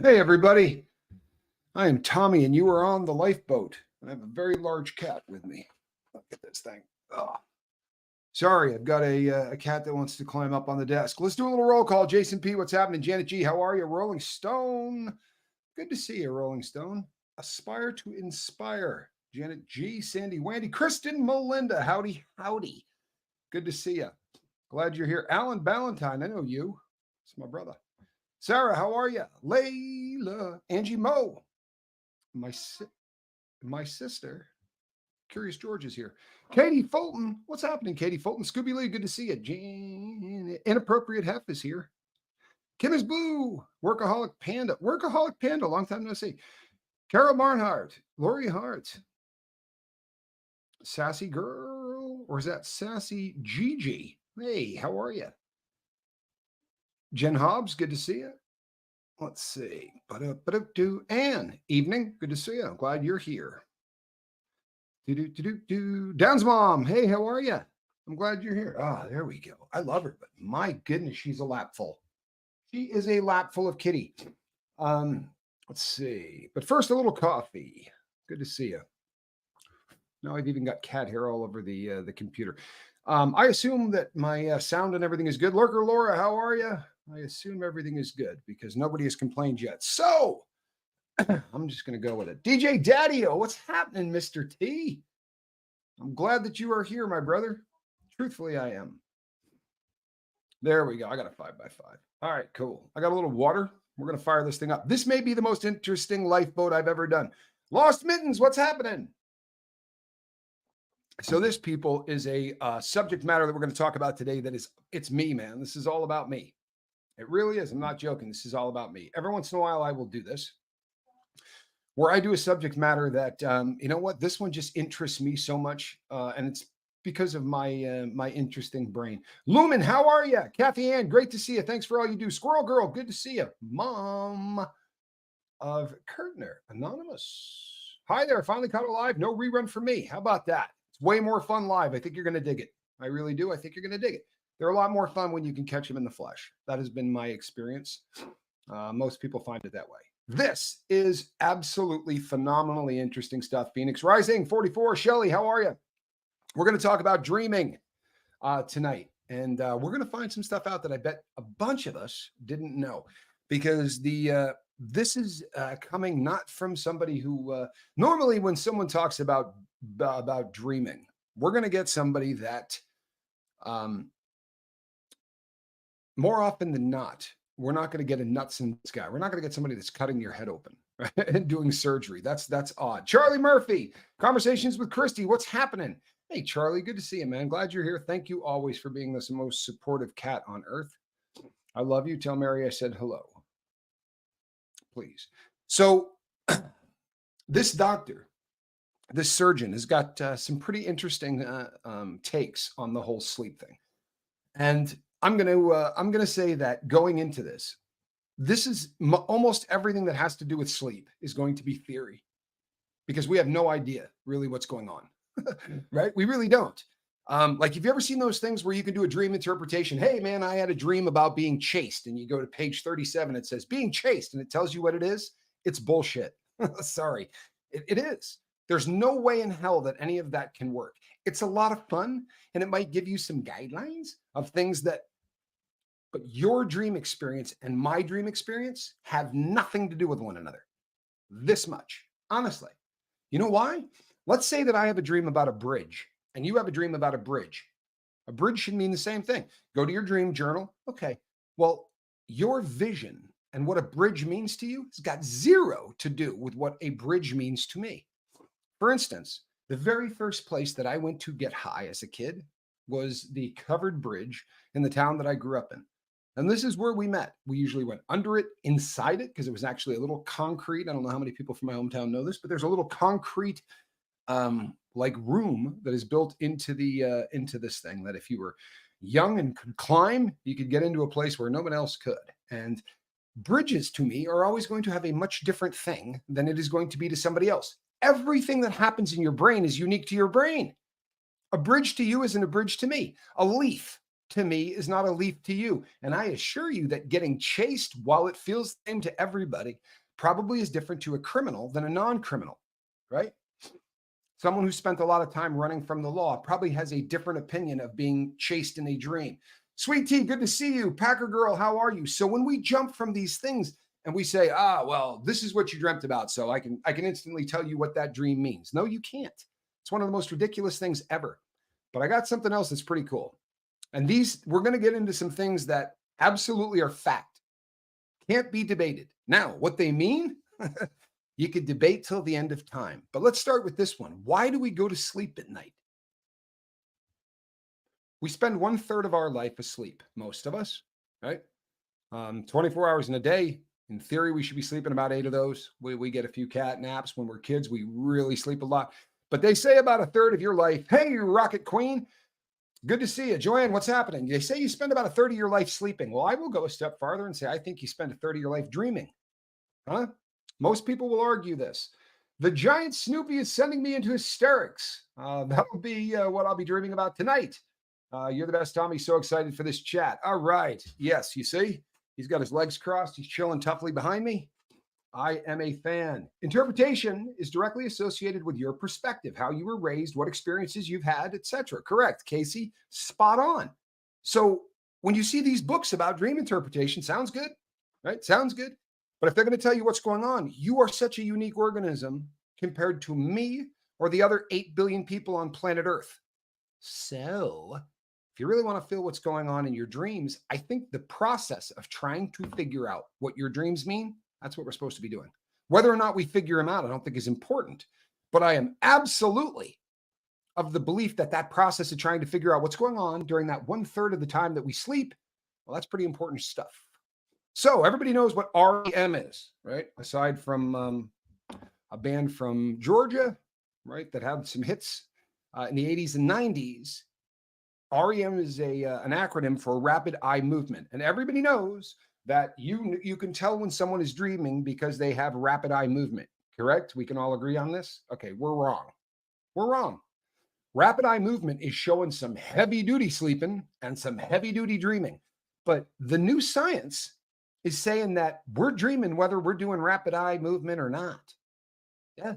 Hey, everybody. I am Tommy, and you are on the lifeboat. I have a very large cat with me. Look at this thing. Oh. Sorry, I've got a cat that wants to climb up on the desk. Let's do a little roll call. Jason P., what's happening? Janet G., how are you? Rolling Stone. Good to see you, Rolling Stone. Aspire to inspire. Janet G., Sandy Wandy, Kristen Melinda. Howdy, howdy. Good to see you. Glad you're here. Alan Ballantyne, I know you. It's my brother. Sarah, how are you? Layla, Angie Moe, my sister, Curious George is here. Katie Fulton, what's happening, Katie Fulton? Scooby Lee, good to see you. Jane, Inappropriate Hef is here. Kim is Blue, Workaholic Panda, long time no see. Carol Barnhart, Lori Hart, Sassy Girl, or is that Sassy Gigi? Hey, how are you? Jen Hobbs, good to see you. Let's see. Anne, evening. Good to see you. I'm glad you're here. Down's mom. Hey, how are you? I'm glad you're here. Ah, there we go. I love her, but my goodness, she's a lap full. She is a lap full of kitty. Let's see. But first, a little coffee. Good to see you. Now I've even got cat hair all over the computer. I assume that my sound and everything is good. Lurker Laura, how are you? I assume everything is good because nobody has complained yet. So I'm just going to go with it. DJ Daddy-O, what's happening, Mr. T? I'm glad that you are here, my brother. Truthfully, I am. There we go. I got a 5x5. All right, cool. I got a little water. We're going to fire this thing up. This may be the most interesting lifeboat I've ever done. Lost Mittens, what's happening? So this, people, is a subject matter that we're going to talk about today that is, it's me, man. This is all about me. It really is. I'm not joking. This is all about me. Every once in a while, I will do this, where I do a subject matter that, you know what, this one just interests me so much, and it's because of my my interesting brain. Lumen, how are you? Kathy Ann, great to see you. Thanks for all you do. Squirrel Girl, good to see you. Mom of Kurtner, Anonymous. Hi there, finally caught it live. No rerun for me. How about that? It's way more fun live. I think you're going to dig it. I really do. I think you're going to dig it. They're a lot more fun when you can catch them in the flesh. That has been my experience. Most people find it that way. This is absolutely phenomenally interesting stuff. Phoenix Rising 44. Shelly, how are you? We're going to talk about dreaming tonight. And we're going to find some stuff out that I bet a bunch of us didn't know. Because this is coming not from somebody who normally when someone talks about dreaming, we're going to get somebody that more often than not, we're not going to get a nuts and bolts guy. We're not going to get somebody that's cutting your head open, right? And doing surgery. That's odd. Charlie Murphy, Conversations with Christy. What's happening? Hey, Charlie, good to see you, man. Glad you're here. Thank you always for being the most supportive cat on earth. I love you. Tell Mary I said hello. Please. So this doctor, this surgeon has got some pretty interesting takes on the whole sleep thing. And I'm gonna say that going into this is almost everything that has to do with sleep is going to be theory, because we have no idea really what's going on, right? We really don't. Like, have you ever seen those things where you can do a dream interpretation? Hey, man, I had a dream about being chased, and you go to page 37, it says being chased, and it tells you what it is. It's bullshit. Sorry, it is. There's no way in hell that any of that can work. It's a lot of fun, and it might give you some guidelines of things that, but your dream experience and my dream experience have nothing to do with one another. This much, honestly. You know why? Let's say that I have a dream about a bridge and you have a dream about a bridge. A bridge should mean the same thing. Go to your dream journal. Okay. Well, your vision and what a bridge means to you has got zero to do with what a bridge means to me. For instance, the very first place that I went to get high as a kid was the covered bridge in the town that I grew up in. And this is where we met. We usually went under it, inside it, because it was actually a little concrete. I don't know how many people from my hometown know this, but there's a little concrete like room that is built into the into this thing that if you were young and could climb, you could get into a place where no one else could. And bridges to me are always going to have a much different thing than it is going to be to somebody else. Everything that happens in your brain is unique to your brain. A bridge to you isn't a bridge to me. A leaf to me is not a leaf to you. And I assure you that getting chased, while it feels the same to everybody, probably is different to a criminal than a non-criminal, right? Someone who spent a lot of time running from the law probably has a different opinion of being chased in a dream. Sweet Tea, good to see you. Packer Girl, how are you? So when we jump from these things and we say, well, this is what you dreamt about, so I can instantly tell you what that dream means. No, you can't. It's one of the most ridiculous things ever. But I got something else that's pretty cool. And we're going to get into some things that absolutely are fact, can't be debated. Now, what they mean, you could debate till the end of time. But let's start with this one. Why do we go to sleep at night? We spend 1/3 of our life asleep, most of us, right? 24 hours in a day. In theory, we should be sleeping about 8 of those. We get a few cat naps. When we're kids, we really sleep a lot. But they say about 1/3 of your life. Hey, Rocket Queen. Good to see you. Joanne, what's happening? They say you spend about 1/3 of your life sleeping. Well, I will go a step farther and say I think you spend 1/3 of your life dreaming. Huh? Most people will argue this. The giant Snoopy is sending me into hysterics. That'll be what I'll be dreaming about tonight. You're the best, Tommy. So excited for this chat. All right. Yes, you see? He's got his legs crossed. He's chilling toughly behind me. I am a fan. Interpretation is directly associated with your perspective, how you were raised, what experiences you've had, etc. Correct, Casey. Spot on. So when you see these books about dream interpretation, sounds good, right? Sounds good. But if they're going to tell you what's going on, you are such a unique organism compared to me or the other 8 billion people on planet Earth. So if you really want to feel what's going on in your dreams, I think the process of trying to figure out what your dreams mean, that's what we're supposed to be doing. Whether or not we figure them out, I don't think is important. But I am absolutely of the belief that that process of trying to figure out what's going on during that 1/3 of the time that we sleep, well, that's pretty important stuff. So everybody knows what REM is, right? Aside from a band from Georgia, right, that had some hits in the 80s and 90s. REM is an acronym for rapid eye movement. And everybody knows that you can tell when someone is dreaming because they have rapid eye movement, correct? We can all agree on this? Okay, we're wrong. We're wrong. Rapid eye movement is showing some heavy duty sleeping and some heavy duty dreaming. But the new science is saying that we're dreaming whether we're doing rapid eye movement or not. Yeah.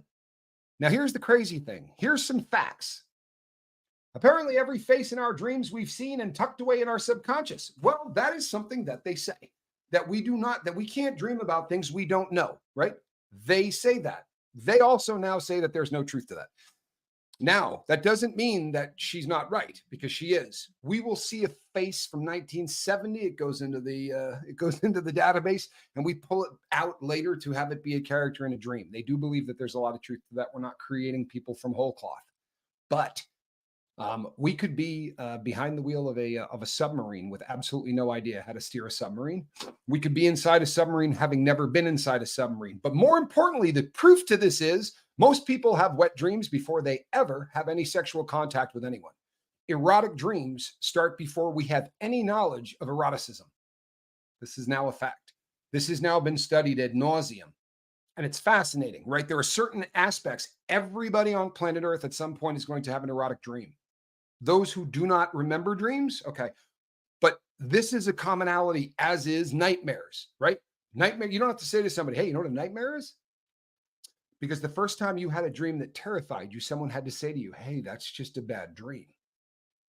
Now, here's the crazy thing. Here's some facts. Apparently, every face in our dreams we've seen and tucked away in our subconscious. Well, that is something that they say, that we can't dream about things we don't know, right? They say that. They also now say that there's no truth to that. Now, that doesn't mean that she's not right, because she is. We will see a face from 1970. It goes into the database, and we pull it out later to have it be a character in a dream. They do believe that there's a lot of truth to that. We're not creating people from whole cloth, but we could be behind the wheel of a submarine with absolutely no idea how to steer a submarine. We could be inside a submarine having never been inside a submarine. But more importantly, the proof to this is most people have wet dreams before they ever have any sexual contact with anyone. Erotic dreams start before we have any knowledge of eroticism. This is now a fact. This has now been studied ad nauseum. And it's fascinating, right? There are certain aspects. Everybody on planet Earth at some point is going to have an erotic dream. Those who do not remember dreams, okay. But this is a commonality, as is nightmares, right? Nightmare, you don't have to say to somebody, hey, you know what a nightmare is? Because the first time you had a dream that terrified you, someone had to say to you, hey, that's just a bad dream,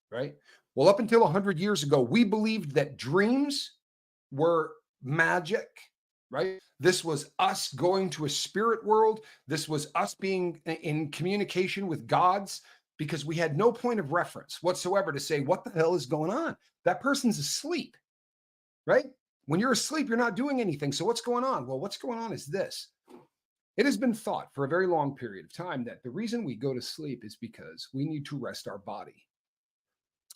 right? Well, up until 100 years ago, we believed that dreams were magic, right? This was us going to a spirit world. This was us being in communication with gods, because we had no point of reference whatsoever to say, what the hell is going on? That person's asleep, right? When you're asleep, you're not doing anything. So what's going on? Well, what's going on is this. It has been thought for a very long period of time that the reason we go to sleep is because we need to rest our body.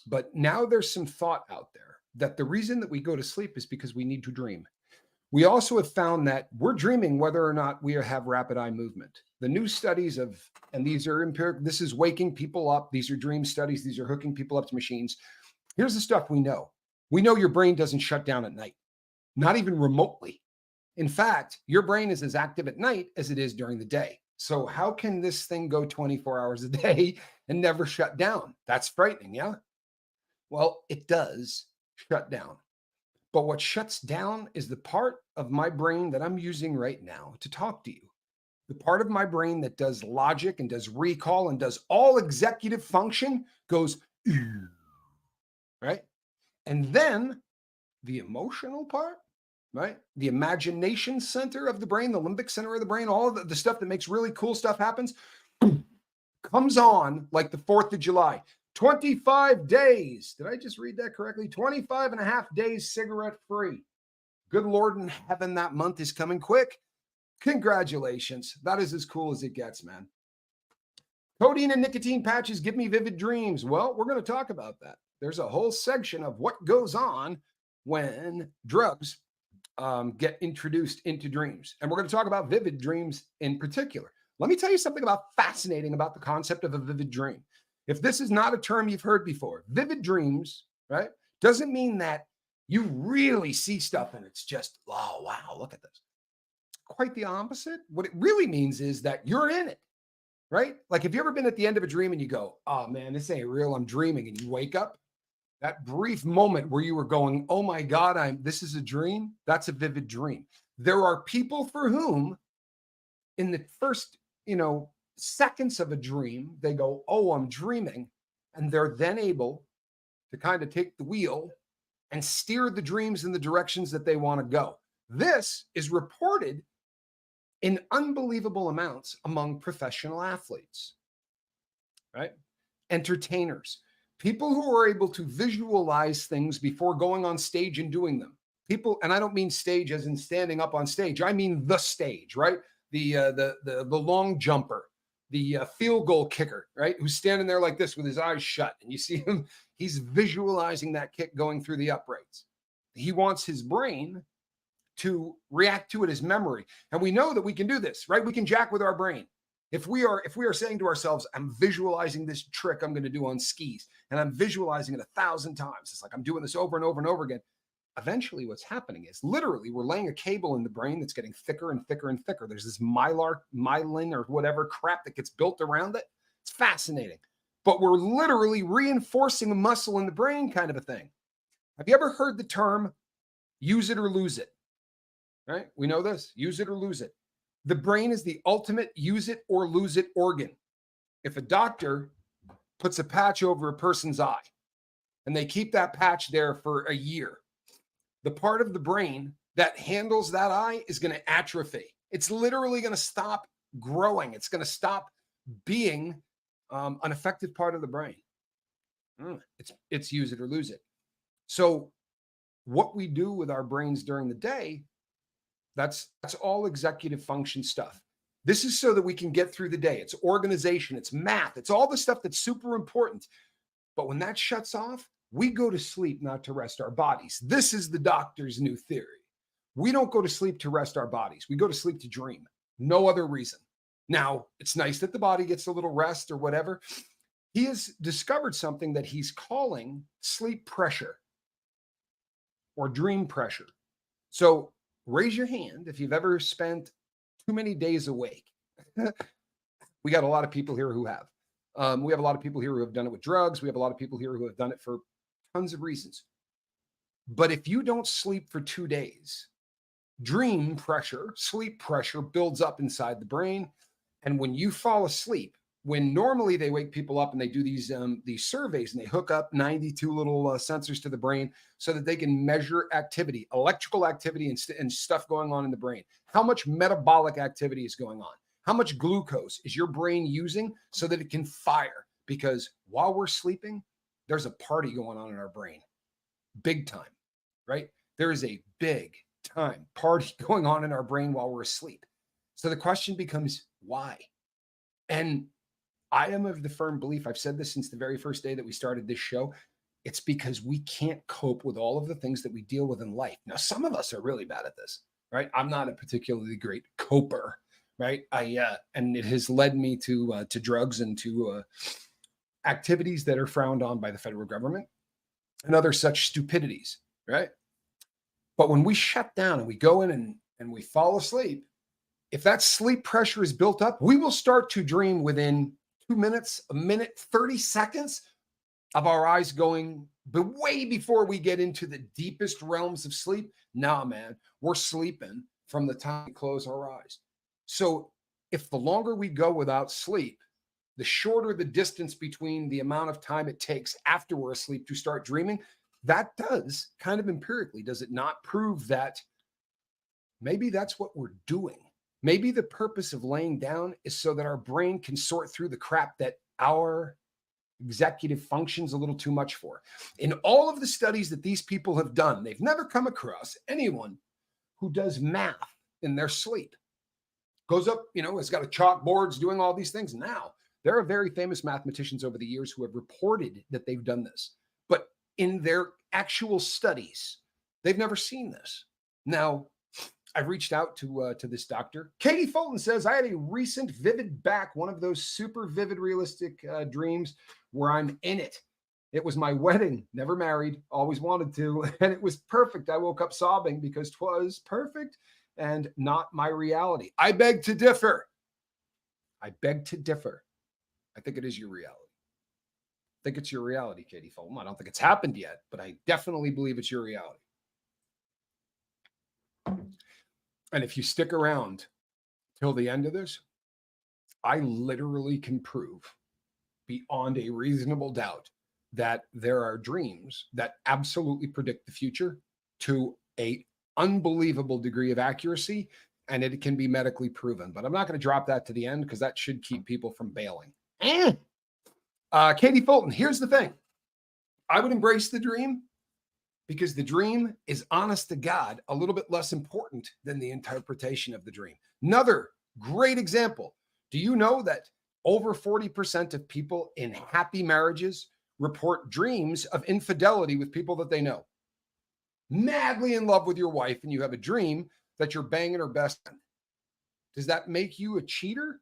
But now there's some thought out there that the reason that we go to sleep is because we need to dream. We also have found that we're dreaming whether or not we have rapid eye movement. The new studies and these are empirical, this is waking people up. These are dream studies. These are hooking people up to machines. Here's the stuff we know. We know your brain doesn't shut down at night, not even remotely. In fact, your brain is as active at night as it is during the day. So how can this thing go 24 hours a day and never shut down? That's frightening, yeah? Well, it does, shut down. But what shuts down is the part of my brain that I'm using right now to talk to you. The part of my brain that does logic and does recall and does all executive function goes, right? And then the emotional part, right? The imagination center of the brain, the limbic center of the brain, all of the stuff that makes really cool stuff happens, comes on like the 4th of July. 25 days. Did I just read that correctly? 25 and a half days cigarette free. Good Lord in heaven, that month is coming quick. Congratulations. That is as cool as it gets, man. Codeine and nicotine patches give me vivid dreams. Well, we're going to talk about that. There's a whole section of what goes on when drugs get introduced into dreams. And we're going to talk about vivid dreams in particular. Let me tell you something fascinating about the concept of a vivid dream. If this is not a term you've heard before, vivid dreams, right, doesn't mean that you really see stuff and it's just, oh, wow, look at this. Quite the opposite. What it really means is that you're in it, right? Like, have you ever been at the end of a dream and you go, oh man, this ain't real, I'm dreaming, and you wake up? That brief moment where you were going, oh my God, this is a dream. That's a vivid dream. There are people for whom in the first, seconds of a dream, they go, oh, I'm dreaming. And they're then able to kind of take the wheel and steer the dreams in the directions that they want to go. This is reported in unbelievable amounts among professional athletes, right? Entertainers, people who are able to visualize things before going on stage and doing them. People, and I don't mean stage as in standing up on stage. I mean the stage, right? The long jumper, the field goal kicker, right? Who's standing there like this with his eyes shut, and you see him. He's visualizing that kick going through the uprights. He wants his brain to react to it as memory, and we know that we can do this, right? We can jack with our brain. If we are saying to ourselves, I'm visualizing this trick I'm going to do on skis, and I'm visualizing it 1,000 times. It's like I'm doing this over and over and over again. Eventually what's happening is literally we're laying a cable in the brain that's getting thicker and thicker and thicker. There's this myelin or whatever crap that gets built around it. It's fascinating. But we're literally reinforcing a muscle in the brain kind of a thing. Have you ever heard the term use it or lose it? Right? We know this. Use it or lose it. The brain is the ultimate use it or lose it organ. If a doctor puts a patch over a person's eye and they keep that patch there for a year, the part of the brain that handles that eye is going to atrophy. It's literally going to stop growing. It's going to stop being an effective part of the brain. It's use it or lose it. So what we do with our brains during the day, that's all executive function stuff. This is so that we can get through the day. It's organization, it's math, it's all the stuff that's super important. But when that shuts off, we go to sleep not to rest our bodies. This is the doctor's new theory. We don't go to sleep to rest our bodies. We go to sleep to dream. No other reason. Now, it's nice that the body gets a little rest or whatever. He has discovered something that he's calling sleep pressure or dream pressure. So raise your hand if you've ever spent too many days awake. We got a lot of people here who have. We have a lot of people here who have done it with drugs. We have a lot of people here who have done it for tons of reasons. But if you don't sleep for 2 days, dream pressure, sleep pressure builds up inside the brain. And when you fall asleep, when normally they wake people up and they do these surveys and they hook up 92 little sensors to the brain so that they can measure activity, electrical activity and stuff going on in the brain. How much metabolic activity is going on? How much glucose is your brain using so that it can fire? Because while we're sleeping, there's a party going on in our brain. Big time, right? There is a big time party going on in our brain while we're asleep. So the question becomes, why? And I am of the firm belief, I've said this since the very first day that we started this show, it's because we can't cope with all of the things that we deal with in life. Now, some of us are really bad at this, right? I'm not a particularly great coper, right? And it has led me to drugs and to activities that are frowned on by the federal government and other such stupidities, right? But when we shut down and we go in and we fall asleep, if that sleep pressure is built up, we will start to dream within 2 minutes, a minute, 30 seconds. of our eyes going, but way before we get into the deepest realms of sleep, nah, man, we're sleeping from the time we close our eyes. So if the longer we go without sleep, the shorter the distance between the amount of time it takes after we're asleep to start dreaming, that does kind of empirically, does it not prove that maybe that's what we're doing? Maybe the purpose of laying down is so that our brain can sort through the crap that our executive functions a little too much for. In all of the studies that these people have done, they've never come across anyone who does math in their sleep. Goes up, has got a chalkboards doing all these things. Now, there are very famous mathematicians over the years who have reported that they've done this. But in their actual studies, they've never seen this. Now, I've reached out to this doctor. Katie Fulton says, I had a recent vivid back, one of those super vivid, realistic dreams where I'm in it. It was my wedding, never married, always wanted to, and it was perfect. I woke up sobbing because 'twas perfect and not my reality. I beg to differ. I beg to differ. I think it is your reality. I think it's your reality, Katie Fulton. I don't think it's happened yet, but I definitely believe it's your reality. And if you stick around till the end of this, I literally can prove beyond a reasonable doubt that there are dreams that absolutely predict the future to a unbelievable degree of accuracy, and it can be medically proven. But I'm not going to drop that to the end because that should keep people from bailing. Katie Fulton, here's the thing. I would embrace the dream because the dream is, honest to God, a little bit less important than the interpretation of the dream. Another great example. Do you know that over 40% of people in happy marriages report dreams of infidelity with people that they know? Madly in love with your wife, and you have a dream that you're banging her best friend. Does that make you a cheater?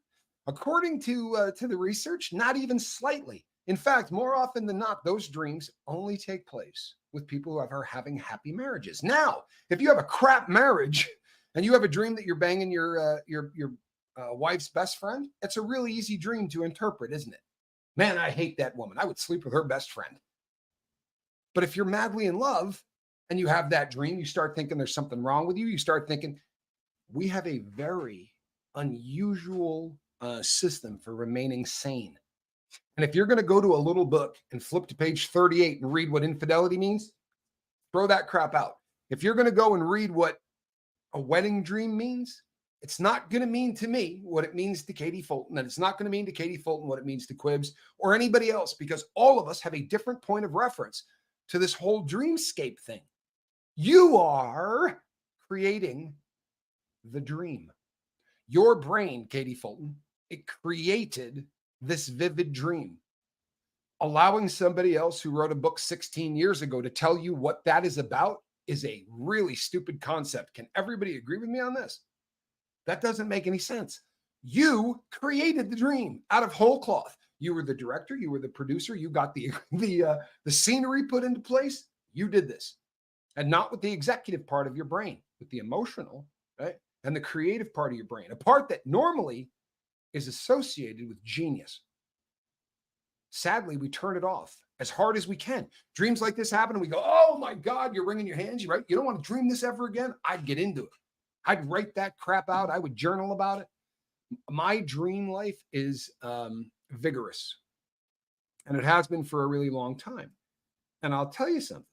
According to the research, not even slightly. In fact, more often than not, those dreams only take place with people who are having happy marriages. Now, if you have a crap marriage and you have a dream that you're banging your wife's best friend, it's a really easy dream to interpret, isn't it? Man, I hate that woman. I would sleep with her best friend. But if you're madly in love and you have that dream, you start thinking there's something wrong with you. You start thinking, we have a very unusual system for remaining sane. And if you're going to go to a little book and flip to page 38 and read what infidelity means, throw that crap out. If you're going to go and read what a wedding dream means, it's not going to mean to me what it means to Katie Fulton, and it's not going to mean to Katie Fulton what it means to Quibbs or anybody else, because all of us have a different point of reference to this whole dreamscape thing. You are creating the dream. Your brain, Katie Fulton, it created this vivid dream. Allowing somebody else who wrote a book 16 years ago to tell you what that is about is a really stupid concept. Can everybody agree with me on this? That doesn't make any sense. You created the dream out of whole cloth. You were the director, you were the producer, you got the scenery put into place. You did this. And not with the executive part of your brain, with the emotional, right? And the creative part of your brain, a part that normally is associated with genius. Sadly, we turn it off as hard as we can. Dreams like this happen and we go, oh my God, you're wringing your hands. You're right. You don't want to dream this ever again. I'd get into it. I'd write that crap out. I would journal about it. My dream life is vigorous, and it has been for a really long time. And I'll tell you something.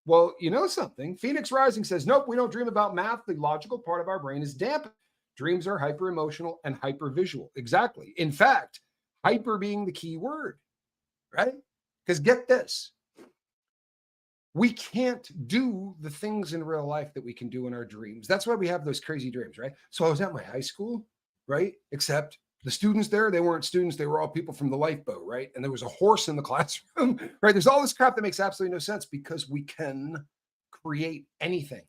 Well, you know something? Phoenix Rising says, nope, we don't dream about math. The logical part of our brain is dampened. Dreams are hyper emotional and hyper visual. Exactly. In fact, hyper being the key word, right? Because get this. We can't do the things in real life that we can do in our dreams. That's why we have those crazy dreams, right? So I was at my high school, right? Except the students there, they weren't students. They were all people from the lifeboat, right? And there was a horse in the classroom, right? There's all this crap that makes absolutely no sense because we can create anything.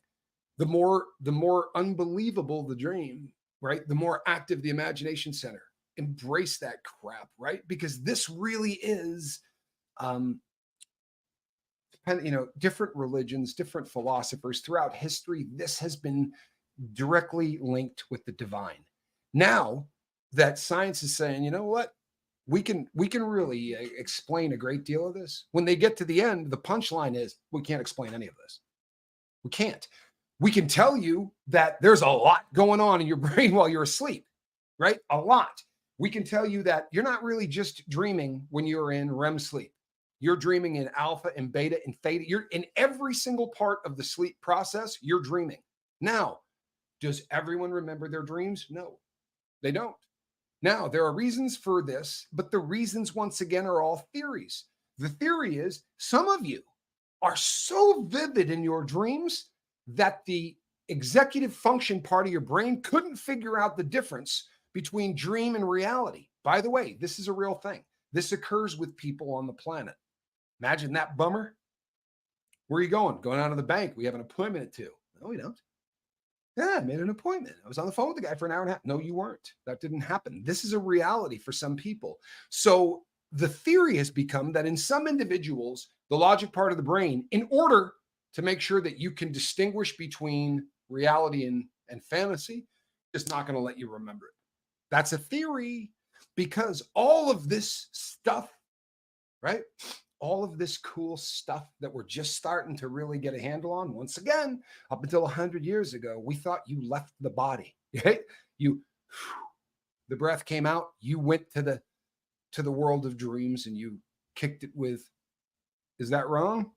The more unbelievable the dream, right? The more active the imagination center. Embrace that crap, right? Because this really is, different religions, different philosophers throughout history, this has been directly linked with the divine. Now that science is saying, you know what? we can really explain a great deal of this. When they get to the end, the punchline is we can't explain any of this. We can't. We can tell you that there's a lot going on in your brain while you're asleep, right? A lot. We can tell you that you're not really just dreaming when you're in REM sleep. You're dreaming in alpha and beta and theta. You're in every single part of the sleep process, you're dreaming. Now, does everyone remember their dreams? No, they don't. Now, there are reasons for this, but the reasons, once again, are all theories. The theory is some of you are so vivid in your dreams that the executive function part of your brain couldn't figure out the difference between dream and reality. By the way, this is a real thing. This occurs with people on the planet. Imagine that bummer. Where are you going? Going out of the bank. We have an appointment at 2. No, we don't. Yeah, I made an appointment. I was on the phone with the guy for an hour and a half. No, you weren't. That didn't happen. This is a reality for some people. So the theory has become that in some individuals, the logic part of the brain, in order to make sure that you can distinguish between reality and fantasy, is not going to let you remember it. That's a theory because all of this stuff, right? All of this cool stuff that we're just starting to really get a handle on. Once again, up until 100 years ago, we thought you left the body, right? The breath came out, you went to the world of dreams and you kicked it with, is that wrong?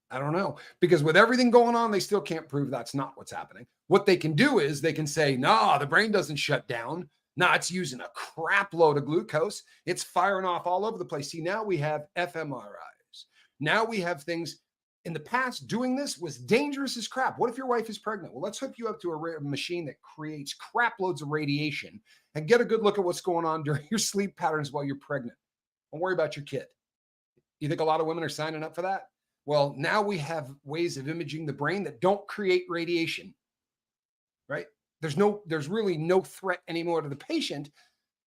I don't know. Because with everything going on, they still can't prove that's not what's happening. What they can do is they can say, no, the brain doesn't shut down. No, it's using a crap load of glucose. It's firing off all over the place. See, now we have fMRIs. Now we have things. In the past, doing this was dangerous as crap. What if your wife is pregnant? Well, let's hook you up to a machine that creates crap loads of radiation and get a good look at what's going on during your sleep patterns while you're pregnant. Don't worry about your kid. You think a lot of women are signing up for that? Well, now we have ways of imaging the brain that don't create radiation, right? There's really no threat anymore to the patient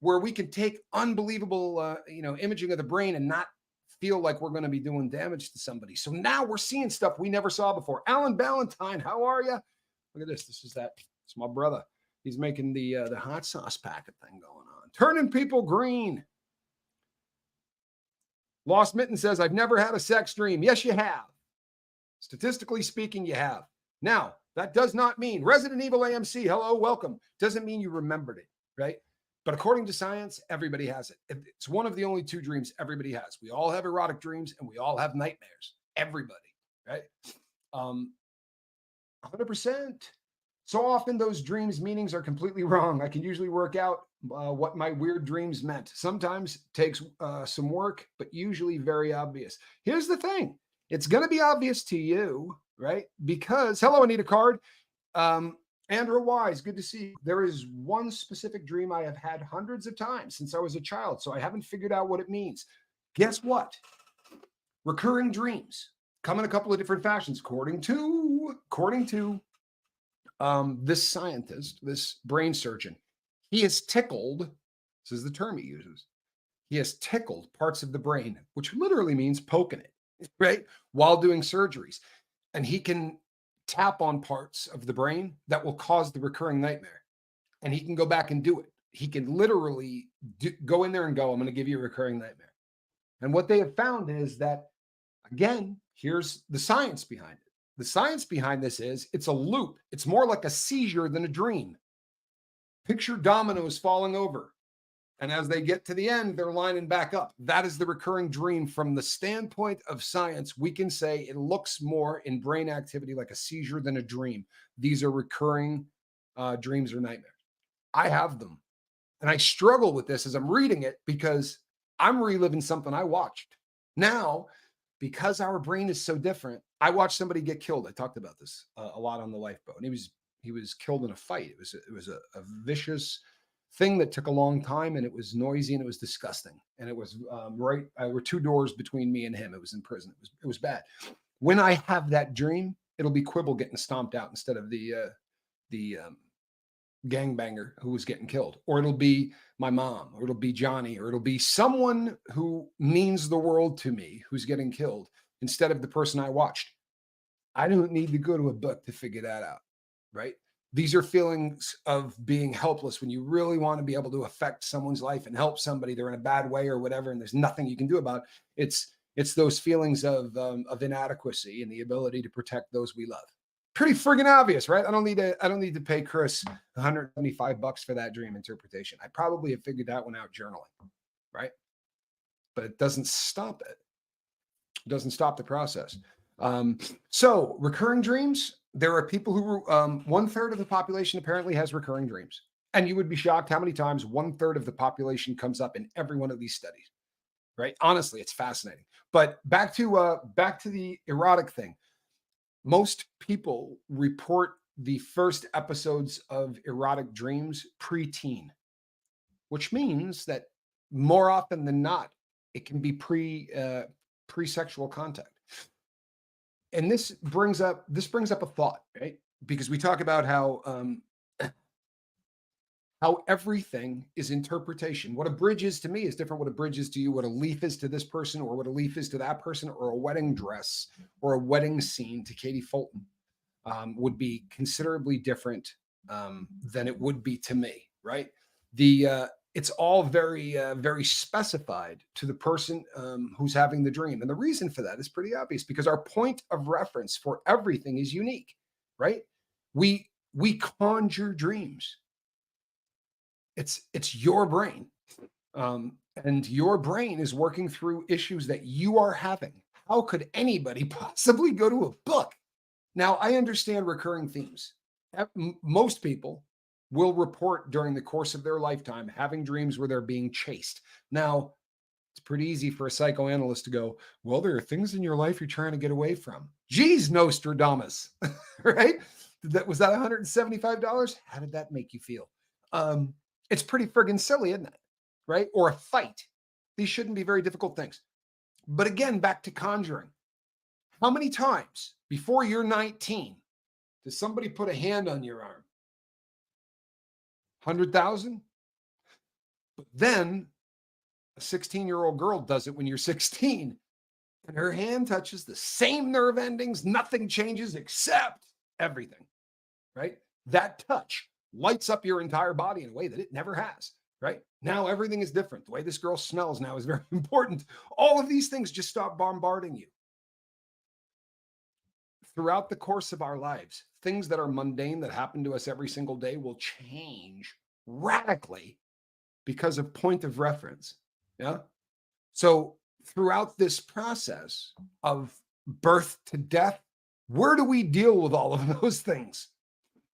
where we can take unbelievable, imaging of the brain and not feel like we're going to be doing damage to somebody. So now we're seeing stuff we never saw before. Alan Ballantyne, how are you? Look at this. It's my brother. He's making the hot sauce packet thing going on. Turning people green. Lost Mitten says, I've never had a sex dream. Yes, you have. Statistically speaking, you have. Now, that does not mean Resident Evil AMC, hello, welcome. Doesn't mean you remembered it, right? But according to science, everybody has it. It's one of the only 2 dreams everybody has. We all have erotic dreams and we all have nightmares. Everybody, right? 100%. So often those dreams meanings are completely wrong. I can usually work out what my weird dreams meant. Sometimes takes some work, but usually very obvious. Here's the thing. It's going to be obvious to you, right? Because, hello, Anita Card. Andrew Wise, good to see you. There is one specific dream I have had hundreds of times since I was a child, so I haven't figured out what it means. Guess what? Recurring dreams come in a couple of different fashions, according to this scientist, this brain surgeon. He has tickled, this is the term he uses, he has tickled parts of the brain, which literally means poking it, right? While doing surgeries. And he can tap on parts of the brain that will cause the recurring nightmare. And he can go back and do it. He can literally go in there and go, I'm going to give you a recurring nightmare. And what they have found is that, again, here's the science behind it. The science behind this is it's a loop. It's more like a seizure than a dream. Picture dominoes falling over. And as they get to the end, they're lining back up. That is the recurring dream. From the standpoint of science, we can say it looks more in brain activity like a seizure than a dream. These are recurring dreams or nightmares. I have them. And I struggle with this as I'm reading it because I'm reliving something I watched. Now, because our brain is so different, I watched somebody get killed. I talked about this a lot on the Lifeboat. And he was killed in a fight. It was a vicious thing that took a long time, and it was noisy and it was disgusting. And it was there were 2 doors between me and him. It was in prison. It was bad. When I have that dream, it'll be Quibble getting stomped out instead of the gangbanger who was getting killed, or it'll be my mom, or it'll be Johnny, or it'll be someone who means the world to me who's getting killed instead of the person I watched. I don't need to go to a book to figure that out, right? These are feelings of being helpless when you really want to be able to affect someone's life and help somebody. They're in a bad way or whatever, and there's nothing you can do about it. It's those feelings of inadequacy and the ability to protect those we love. Pretty friggin' obvious, right? I don't need to pay Chris $175 for that dream interpretation. I probably have figured that one out journaling, right? But it doesn't stop it. It doesn't stop the process. So recurring dreams, there are people who, 1/3 of the population apparently has recurring dreams. And you would be shocked how many times 1/3 of the population comes up in every one of these studies, right? Honestly, it's fascinating. But back to the erotic thing. Most people report the first episodes of erotic dreams preteen, which means that more often than not, it can be pre-sexual contact. And this brings up a thought, right? Because we talk about how everything is interpretation. What a bridge is to me is different what a bridge is to you, what a leaf is to this person, or what a leaf is to that person, or a wedding dress or a wedding scene to Katie Fulton would be considerably different than it would be to me, right? It's all very specified to the person who's having the dream. And the reason for that is pretty obvious because our point of reference for everything is unique, right? We conjure dreams. It's your brain. And your brain is working through issues that you are having. How could anybody possibly go to a book? Now, I understand recurring themes. Most people will report during the course of their lifetime having dreams where they're being chased. Now, it's pretty easy for a psychoanalyst to go, well, there are things in your life you're trying to get away from. Geez, Nostradamus, right? Was that $175? How did that make you feel? It's pretty friggin' silly, isn't it? Right? Or a fight. These shouldn't be very difficult things. But again, back to conjuring. How many times before you're 19 does somebody put a hand on your arm? 100,000? But then a 16-year-old girl does it when you're 16 and her hand touches the same nerve endings. Nothing changes except everything, right? That touch lights up your entire body in a way that it never has, right? Now everything is different. The way this girl smells now is very important. All of these things just stop bombarding you. Throughout the course of our lives, things that are mundane that happen to us every single day will change radically because of point of reference. Yeah. So throughout this process of birth to death, where do we deal with all of those things?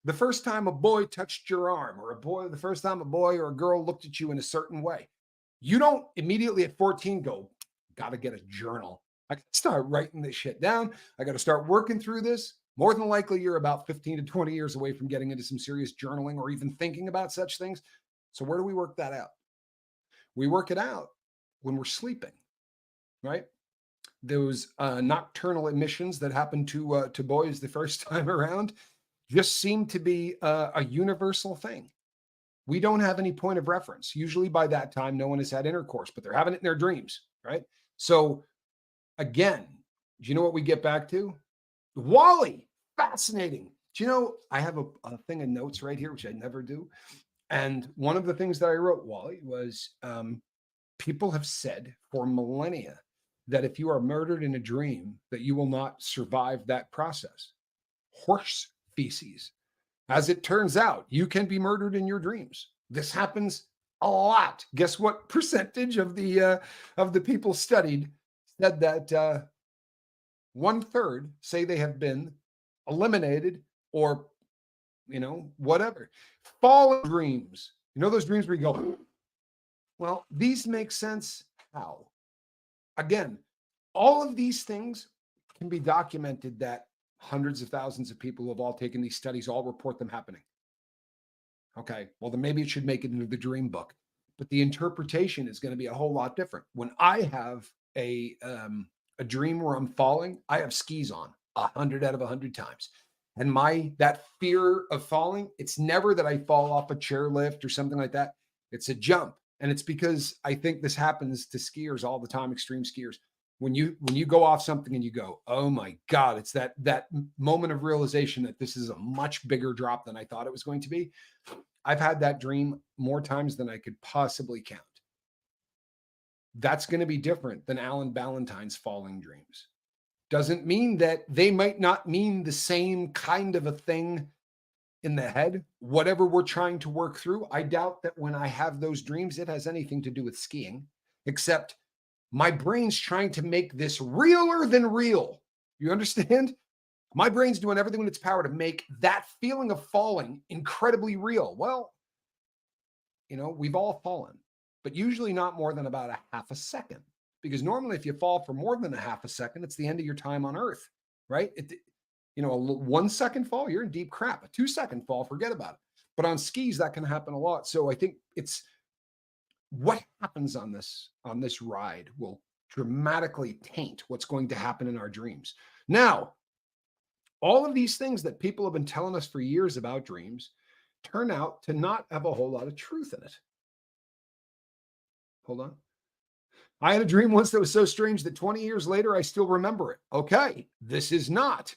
The first time a boy touched your arm, or the first time a boy or a girl looked at you in a certain way, you don't immediately at 14 go, got to get a journal. I got to start writing this shit down. I got to start working through this. More than likely, you're about 15 to 20 years away from getting into some serious journaling or even thinking about such things. So where do we work that out? We work it out when we're sleeping, right? Those nocturnal emissions that happen to boys the first time around just seem to be a universal thing. We don't have any point of reference. Usually by that time, no one has had intercourse, but they're having it in their dreams, right? So again, do you know what we get back to? Wally, fascinating. Do you know, I have a thing of notes right here, which I never do. And one of the things that I wrote, Wally, was people have said for millennia that if you are murdered in a dream, that you will not survive that process. Horse feces. As it turns out, you can be murdered in your dreams. This happens a lot. Guess what percentage of the people studied said that 1/3 say they have been eliminated or, whatever. Fallen dreams. You know those dreams where you go, well, these make sense. How? Again, all of these things can be documented that hundreds of thousands of people who have all taken these studies all report them happening. Okay, well, then maybe it should make it into the dream book. But the interpretation is going to be a whole lot different. When I have a dream where I'm falling, I have skis on 100 out of 100 times. And that fear of falling, it's never that I fall off a chairlift or something like that. It's a jump. And it's because I think this happens to skiers all the time, extreme skiers. when you go off something and you go, oh my God, it's that moment of realization that this is a much bigger drop than I thought it was going to be. I've had that dream more times than I could possibly count. That's going to be different than Alan Ballantyne's falling dreams. Doesn't mean that they might not mean the same kind of a thing in the head, whatever we're trying to work through. I doubt that when I have those dreams, it has anything to do with skiing, except my brain's trying to make this realer than real. You understand? My brain's doing everything in its power to make that feeling of falling incredibly real. Well, we've all fallen, but usually not more than about a half a second. Because normally if you fall for more than a half a second, it's the end of your time on earth, right? A 1 second fall, you're in deep crap. A 2 second fall, forget about it. But on skis, that can happen a lot. So I think it's what happens on this ride will dramatically taint what's going to happen in our dreams. Now, all of these things that people have been telling us for years about dreams turn out to not have a whole lot of truth in it. Hold on. I had a dream once that was so strange that 20 years later, I still remember it. Okay, this is not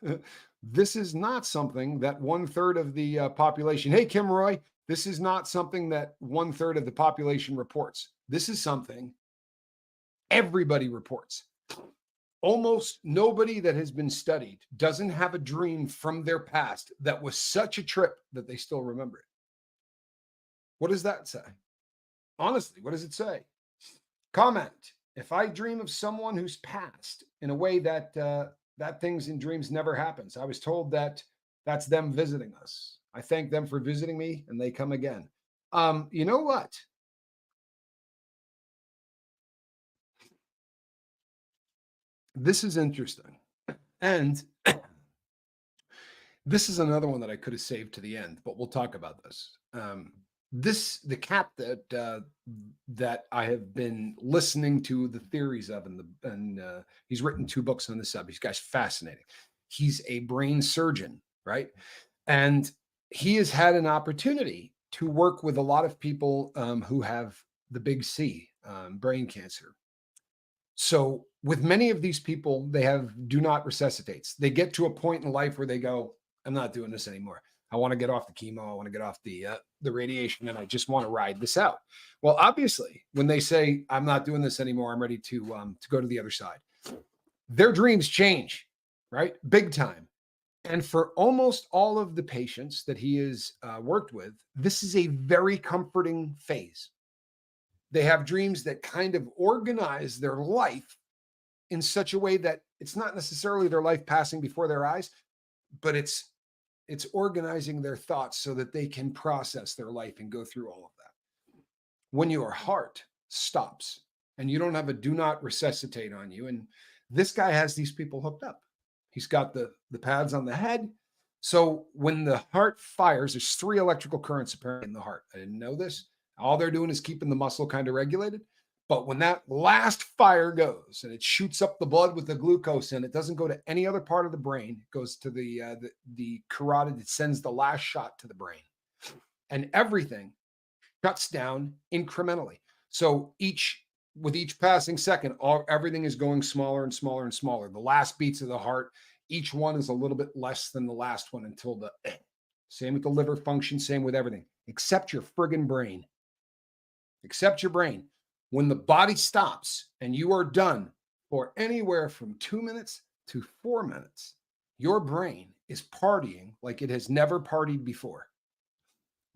something that 1/3 of the population. Hey, Kim Roy, this is not something that 1/3 of the population reports. This is something everybody reports. Almost nobody that has been studied doesn't have a dream from their past that was such a trip that they still remember it. What does that say? Honestly, what does it say? Comment. If I dream of someone who's passed in a way that things in dreams never happens, I was told that that's them visiting us. I thank them for visiting me and they come again. You know what? This is interesting. And this is another one that I could have saved to the end, but we'll talk about this. The cat that I have been listening to the theories of, and he's written 2 books on this subject. This guy's fascinating. He's a brain surgeon, right? And he has had an opportunity to work with a lot of people who have the big C, brain cancer. So with many of these people, they have do not resuscitates. They get to a point in life where they go, I'm not doing this anymore. I want to get off the chemo. I want to get off the radiation, and I just want to ride this out. Well, obviously, when they say I'm not doing this anymore, I'm ready to go to the other side. Their dreams change, right? Big time. And for almost all of the patients that he has worked with, this is a very comforting phase. They have dreams that kind of organize their life in such a way that it's not necessarily their life passing before their eyes, but it's organizing their thoughts so that they can process their life and go through all of that. When your heart stops and you don't have a do not resuscitate on you, and this guy has these people hooked up. He's got the pads on the head. So when the heart fires, there's 3 electrical currents apparently in the heart. I didn't know this. All they're doing is keeping the muscle kind of regulated. But when that last fire goes and it shoots up the blood with the glucose in, it doesn't go to any other part of the brain. It goes to the carotid. It sends the last shot to the brain. And everything shuts down incrementally. So with each passing second, everything is going smaller and smaller and smaller. The last beats of the heart, each one is a little bit less than the last one until the same with the liver function, same with everything, except your friggin' brain. Except your brain. When the body stops and you are done for anywhere from 2 minutes to 4 minutes, your brain is partying like it has never partied before.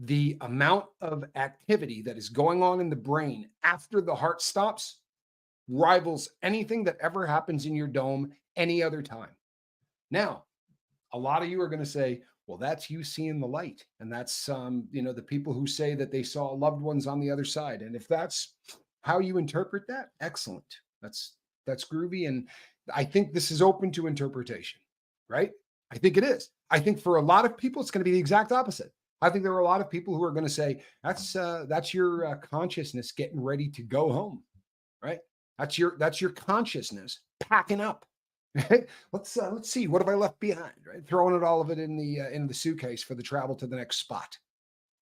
The amount of activity that is going on in the brain after the heart stops rivals anything that ever happens in your dome any other time. Now, a lot of you are going to say, well, that's you seeing the light. And that's, the people who say that they saw loved ones on the other side. And if that's how you interpret that, excellent. That's groovy. And I think this is open to interpretation, right? I think it is. I think for a lot of people, it's going to be the exact opposite. I think there are a lot of people who are going to say that's your consciousness getting ready to go home, right? That's your consciousness packing up. Right? Let's see, what have I left behind? Right, throwing all of it in the suitcase for the travel to the next spot,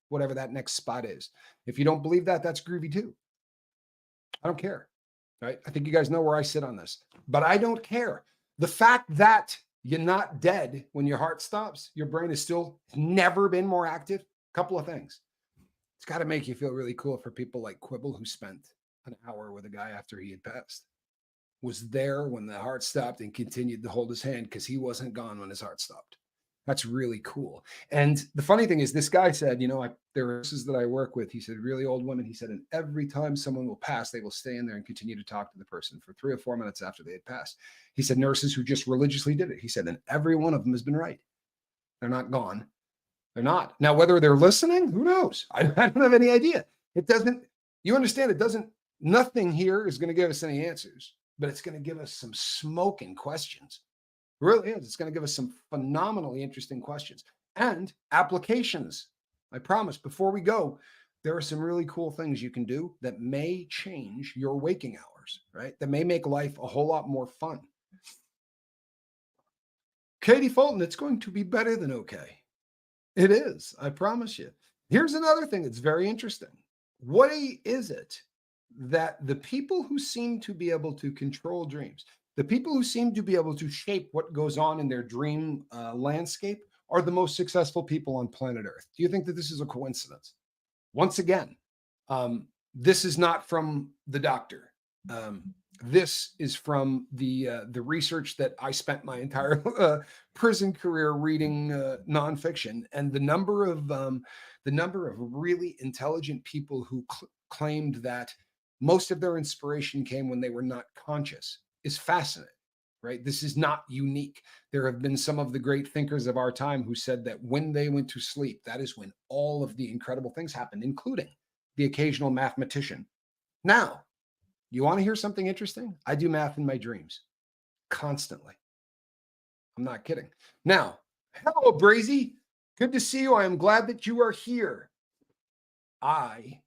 whatever that next spot is. If you don't believe that, that's groovy too. I don't care. right? I think you guys know where I sit on this, but I don't care. The fact that you're not dead when your heart stops, your brain is still never been more active. Couple of things. It's got to make you feel really cool for people like Quibble, who spent an hour with a guy after he had passed, was there when the heart stopped and continued to hold his hand because he wasn't gone when his heart stopped. That's really cool. And the funny thing is, this guy said, there are nurses that I work with. He said, really old women. He said, and every time someone will pass, they will stay in there and continue to talk to the person for 3 or 4 minutes after they had passed. He said, nurses who just religiously did it. He said, and every one of them has been right. They're not gone. They're not. Now, whether they're listening, who knows? I don't have any idea. It doesn't, you understand, nothing here is going to give us any answers, but it's going to give us some smoking questions. It really is. It's going to give us some phenomenally interesting questions and applications. I promise. Before we go, there are some really cool things you can do that may change your waking hours, right? That may make life a whole lot more fun. Katie Fulton, it's going to be better than okay. It is. I promise you. Here's another thing that's very interesting. What is it that the people who seem to be able to control dreams, the people who seem to be able to shape what goes on in their dream landscape, are the most successful people on planet Earth? Do you think that this is a coincidence? Once again, this is not from the doctor. This is from the research that I spent my entire prison career reading nonfiction, and the number of really intelligent people who claimed that most of their inspiration came when they were not conscious is fascinating, right? This is not unique. There have been some of the great thinkers of our time who said that when they went to sleep, that is when all of the incredible things happened, including the occasional mathematician. Now, you want to hear something interesting? I do math in my dreams constantly. I'm not kidding. Now, hello, Brazy. Good to see you. I am glad that you are here. I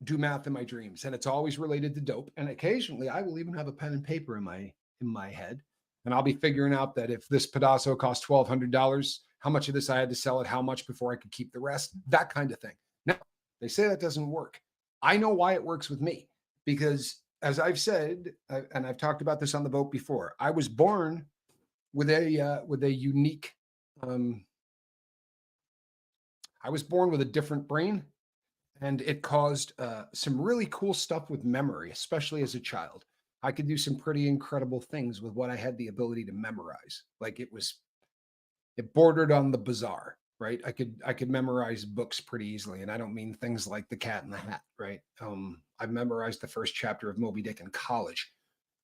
do math in my dreams, and it's always related to dope. And occasionally I will even have a pen and paper in my head. And I'll be figuring out that if this pedazo cost $1,200, how much of this I had to sell at how much before I could keep the rest, that kind of thing. Now, they say that doesn't work. I know why it works with me, because as I've said, and I've talked about this on the boat before, I was born with a unique, I was born with a different brain, and it caused some really cool stuff with memory, especially as a child. I could do some pretty incredible things with what I had the ability to memorize. Like it bordered on the bizarre, right? I could memorize books pretty easily, and I don't mean things like The Cat in the Hat, right? I memorized the first chapter of Moby Dick in college.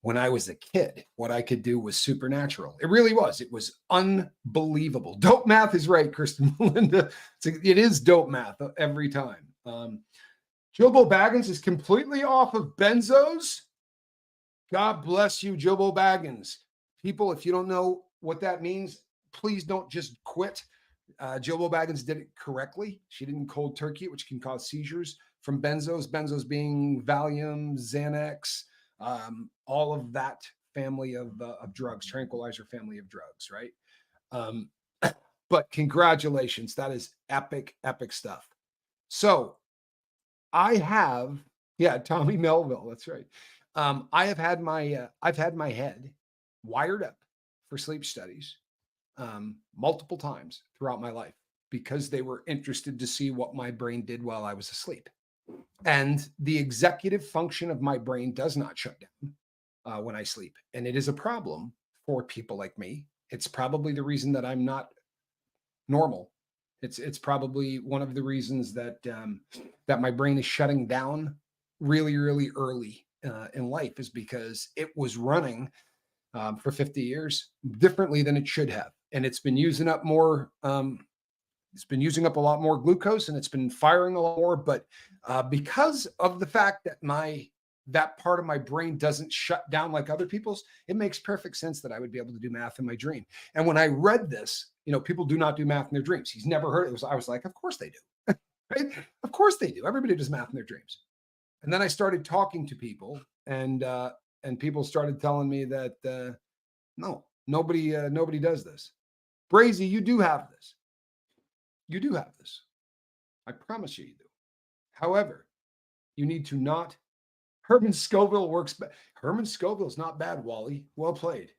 When I was a kid, what I could do was supernatural. It really was. It was unbelievable. Dope math is right, Kristen Melinda. It is dope math every time. Jilbo Baggins is completely off of benzos. God bless you, Jilbo Baggins. People, if you don't know what that means, please don't just quit. Jilbo Baggins did it correctly. She didn't cold turkey it, which can cause seizures from benzos. Benzos being Valium, Xanax, all of that family of drugs, tranquilizer family of drugs, right? But congratulations, that is epic, epic stuff. So I have, Tommy Melville, that's right. I've had my head wired up for sleep studies multiple times throughout my life because they were interested to see what my brain did while I was asleep. And the executive function of my brain does not shut down when I sleep. And it is a problem for people like me. It's probably the reason that I'm not normal. It's probably one of the reasons that that my brain is shutting down really, really early in life, is because it was running for 50 years differently than it should have. And it's been using up more, it's been using up a lot more glucose, and it's been firing a lot more. But because of the fact that that part of my brain doesn't shut down like other people's, it makes perfect sense that I would be able to do math in my dream. And when I read this, people do not do math in their dreams. He's never heard it. I was like, of course they do. Right? Of course they do. Everybody does math in their dreams. And then I started talking to people, and people started telling me that no, nobody does this. Brazy, you do have this. You do have this. I promise you do. However, you need to not Herman Scoville works. Herman Scoville's not bad, Wally. Well played.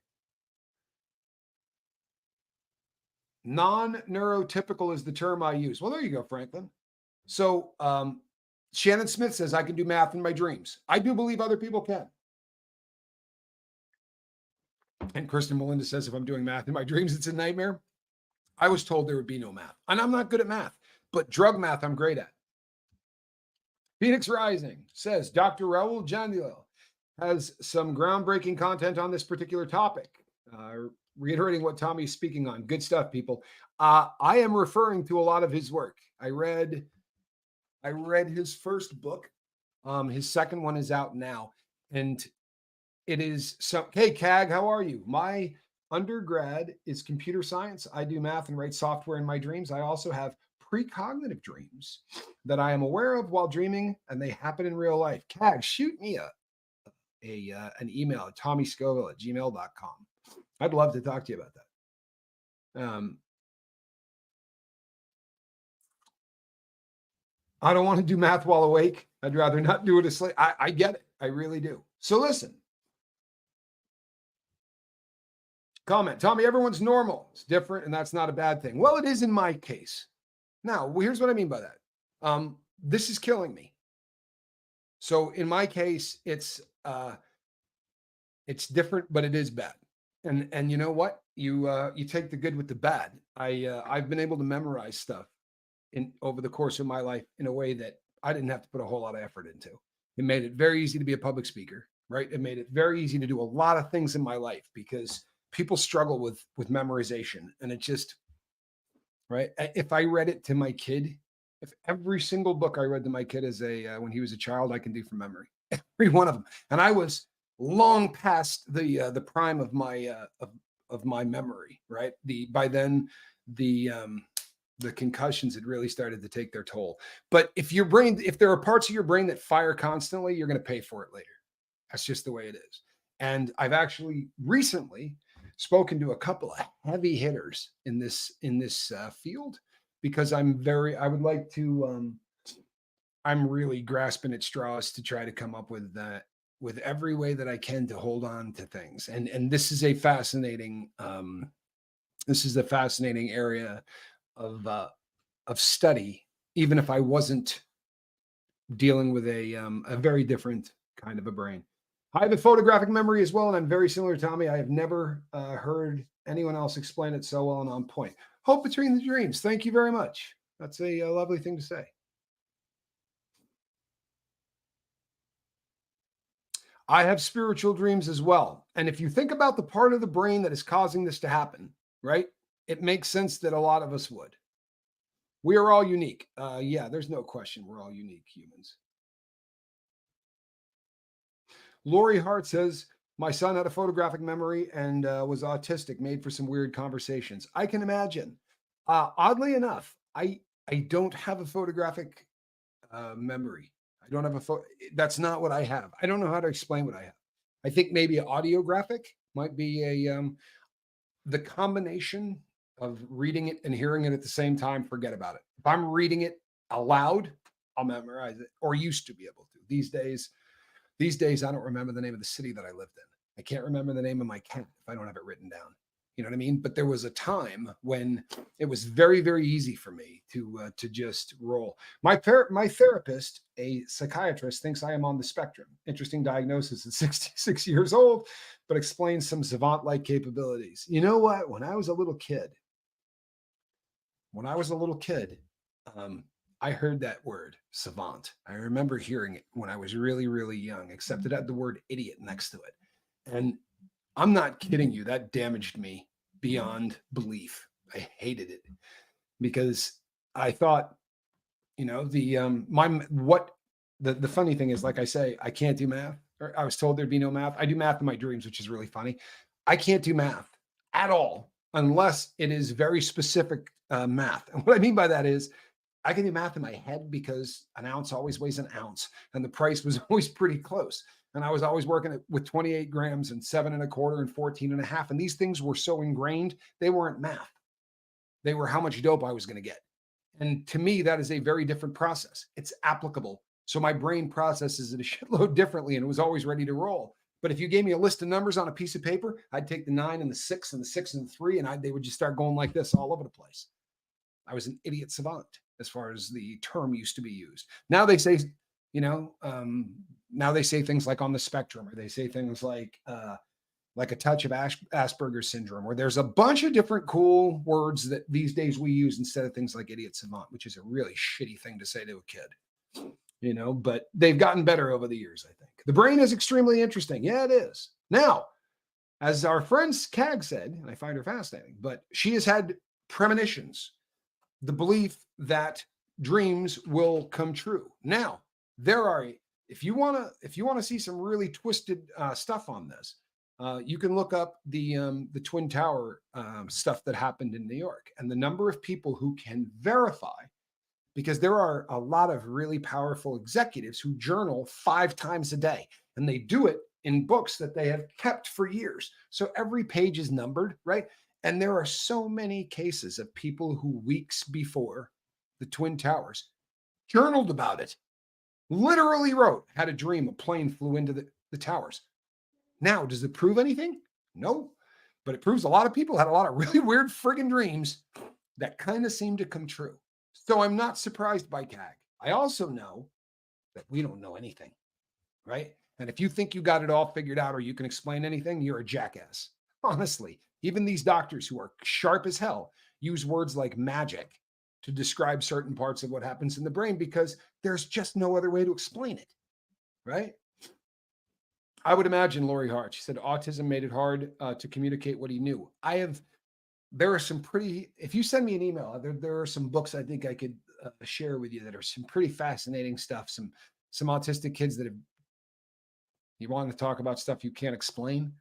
Non-neurotypical is the term I use. Well, there you go, Franklin. So Shannon Smith says, I can do math in my dreams. I do believe other people can. And Kristen Melinda says, if I'm doing math in my dreams, it's a nightmare. I was told there would be no math. And I'm not good at math, but drug math I'm great at. Phoenix Rising says, Dr. Raul Jandilo has some groundbreaking content on this particular topic. Reiterating what Tommy's speaking on. Good stuff, people. I am referring to a lot of his work. I read his first book. His second one is out now. And it is hey, CAG, how are you? My undergrad is computer science. I do math and write software in my dreams. I also have precognitive dreams that I am aware of while dreaming, and they happen in real life. CAG, shoot me an email at tommyscoville@gmail.com. I'd love to talk to you about that. I don't want to do math while awake. I'd rather not do it asleep. I get it. I really do. So listen. Comment, Tommy, everyone's normal. It's different, and that's not a bad thing. Well, it is in my case. Now, here's what I mean by that. This is killing me. So in my case, it's different, but it is bad. And you know what? You take the good with the bad. I've been able to memorize stuff over the course of my life in a way that I didn't have to put a whole lot of effort into. It made it very easy to be a public speaker, right? It made it very easy to do a lot of things in my life because people struggle with memorization, and it just, right? If I read it to my kid, if every single book I read to my kid as when he was a child, I can do from memory, every one of them. And I was long past the prime of my memory, right? By then the concussions had really started to take their toll. But if there are parts of your brain that fire constantly, you're going to pay for it later. That's just the way it is. And I've actually recently spoken to a couple of heavy hitters in this field because I'm really grasping at straws to try to come up with every way that I can to hold on to things. And this is a fascinating area of study, even if I wasn't dealing with a very different kind of a brain. I have a photographic memory as well, and I'm very similar to Tommy. I have never heard anyone else explain it so well and on point. Hope between the dreams. Thank you very much. That's a lovely thing to say. I have spiritual dreams as well. And if you think about the part of the brain that is causing this to happen, right, it makes sense that a lot of us would. We are all unique. Yeah, there's no question. We're all unique humans. Lori Hart says, my son had a photographic memory and was autistic, made for some weird conversations. I can imagine. Oddly enough, I don't have a photographic memory. I don't have a photo. That's not what I have. I don't know how to explain what I have. I think maybe audiographic might be the combination of reading it and hearing it at the same time. Forget about it. If I'm reading it aloud, I'll memorize it, or used to be able to. These days, I don't remember the name of the city that I lived in. I can't remember the name of my cat if I don't have it written down. You know what I mean? But there was a time when it was very, very easy for me to just roll. My therapist, a psychiatrist, thinks I am on the spectrum. Interesting diagnosis at 66 years old, but explains some savant-like capabilities. You know what? When I was a little kid, I heard that word, savant. I remember hearing it when I was really, really young, except it had the word idiot next to it. And I'm not kidding you. That damaged me beyond belief. I hated it because I thought, the funny thing is, like I say, I can't do math. Or I was told there'd be no math. I do math in my dreams, which is really funny. I can't do math at all unless it is very specific math. And what I mean by that is I can do math in my head because an ounce always weighs an ounce, and the price was always pretty close. And I was always working with 28 grams and 7 1/4 and 14 1/2. And these things were so ingrained, they weren't math. They were how much dope I was going to get. And to me, that is a very different process. It's applicable So my brain processes it a shitload differently, and it was always ready to roll. But if you gave me a list of numbers on a piece of paper, I'd take the 9 and the 6 and the 6 and the 3, and they would just start going like this all over the place. I was an idiot savant as far as the term used to be used. Now they say, now they say things like on the spectrum, or they say things like a touch of Asperger's syndrome, or there's a bunch of different cool words that these days we use instead of things like idiot savant, which is a really shitty thing to say to a kid, but they've gotten better over the years, I think. The brain is extremely interesting. Yeah, it is. Now, as our friend Cag said, and I find her fascinating, but she has had premonitions, the belief that dreams will come true. Now, if you want to see some really twisted stuff on this, you can look up the Twin Tower stuff that happened in New York, and the number of people who can verify, because there are a lot of really powerful executives who journal 5 times a day, and they do it in books that they have kept for years. So every page is numbered, right? And there are so many cases of people who weeks before the Twin Towers journaled about it, literally wrote, had a dream a plane flew into the towers. Now, does it prove anything? No, but it proves a lot of people had a lot of really weird friggin' dreams that kind of seem to come true. So I'm not surprised by CAG. I also know that we don't know anything, right? And if you think you got it all figured out or you can explain anything, you're a jackass. Honestly, even these doctors who are sharp as hell use words like magic to describe certain parts of what happens in the brain because there's just no other way to explain it, right? I would imagine Lori Hart, she said autism made it hard to communicate what he knew. There are some pretty, if you send me an email, there are some books I think I could share with you that are some pretty fascinating stuff. Some autistic kids that you want to talk about stuff you can't explain.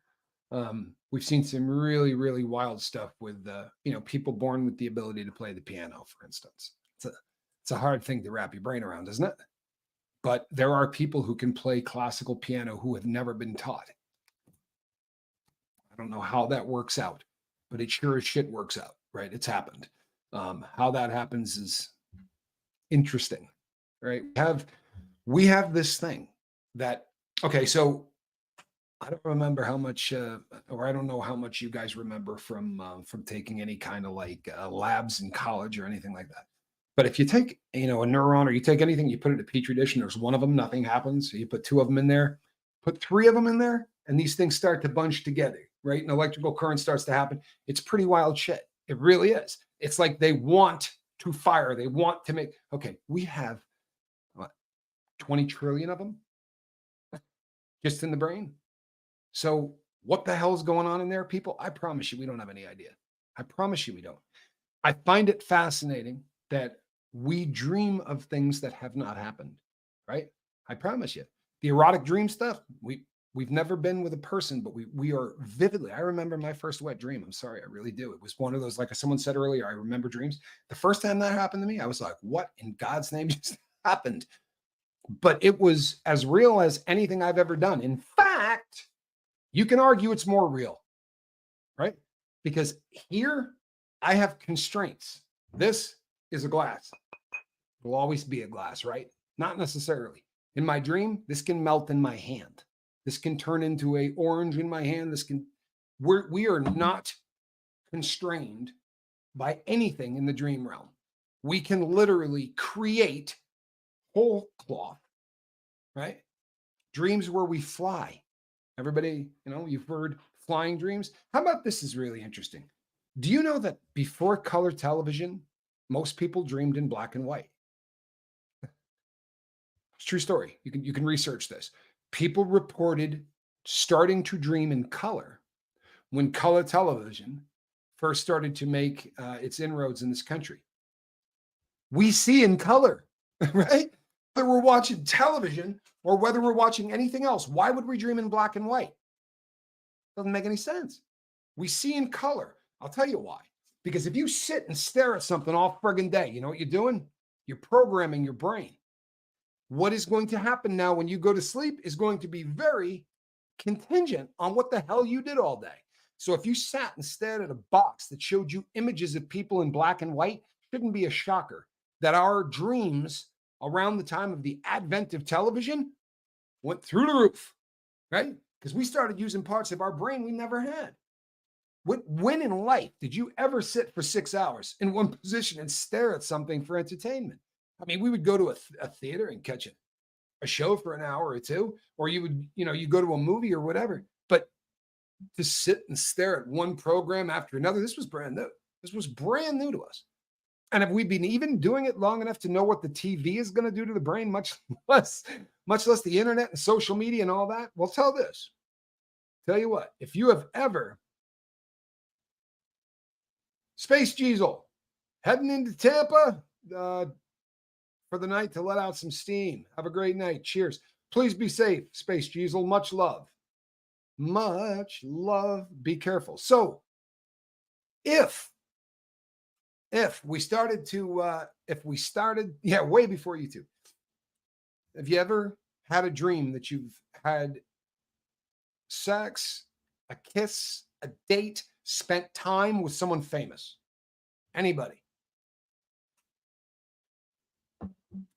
We've seen some really, really wild stuff with, people born with the ability to play the piano, for instance. It's a hard thing to wrap your brain around, isn't it? But there are people who can play classical piano who have never been taught. I don't know how that works out, but it sure as shit works out, right? It's happened. How that happens is interesting, right? We have this thing that, okay, so I don't remember how much, or I don't know how much you guys remember from taking any kind of like labs in college or anything like that. But if you take, a neuron or you take anything, you put it in a petri dish and there's one of them, nothing happens. So you put 2 of them in there, put 3 of them in there, and these things start to bunch together, right? And electrical current starts to happen. It's pretty wild shit. It really is. It's like they want to fire. They want to make, okay, we have what, 20 trillion of them just in the brain. So what the hell is going on in there, people? I promise you, we don't have any idea. I promise you we don't. I find it fascinating that we dream of things that have not happened, right? I promise you. The erotic dream stuff, we've never been with a person, but we are vividly. I remember my first wet dream. I'm sorry, I really do. It was one of those, like someone said earlier, I remember dreams. The first time that happened to me, I was like, what in God's name just happened? But it was as real as anything I've ever done. In fact, you can argue it's more real, right? Because here I have constraints. This is a glass. It will always be a glass, right? Not necessarily. In my dream, this can melt in my hand. This can turn into an orange in my hand. We are not constrained by anything in the dream realm. We can literally create whole cloth, right? Dreams where we fly. Everybody, you've heard flying dreams. How about this is really interesting. Do you know that before color television, most people dreamed in black and white? It's a true story. You can research this. People reported starting to dream in color when color television first started to make its inroads in this country. We see in color, right? Whether we're watching television or whether we're watching anything else, why would we dream in black and white? Doesn't make any sense. We see in color. I'll tell you why. Because if you sit and stare at something all friggin' day, you know what you're doing? You're programming your brain. What is going to happen now when you go to sleep is going to be very contingent on what the hell you did all day. So if you sat and stared at a box that showed you images of people in black and white, shouldn't be a shocker that our dreams around the time of the advent of television went through the roof, right? Because we started using parts of our brain we never had. When in life did you ever sit for 6 hours in one position and stare at something for entertainment? I mean, we would go to a theater and catch a show for an hour or two, or you would, you go to a movie or whatever. But to sit and stare at one program after another, this was brand new. This was brand new to us. And have we been even doing it long enough to know what the TV is going to do to the brain, much less the internet and social media and all that? Well, tell you what, if you have ever Space Diesel heading into Tampa for the night to let out some steam. Have a great night. Cheers. Please be safe, Space Diesel. Much love. Much love. Be careful. So if we started, way before you two, have you ever had a dream that you've had sex, a kiss, a date, spent time with someone famous? Anybody?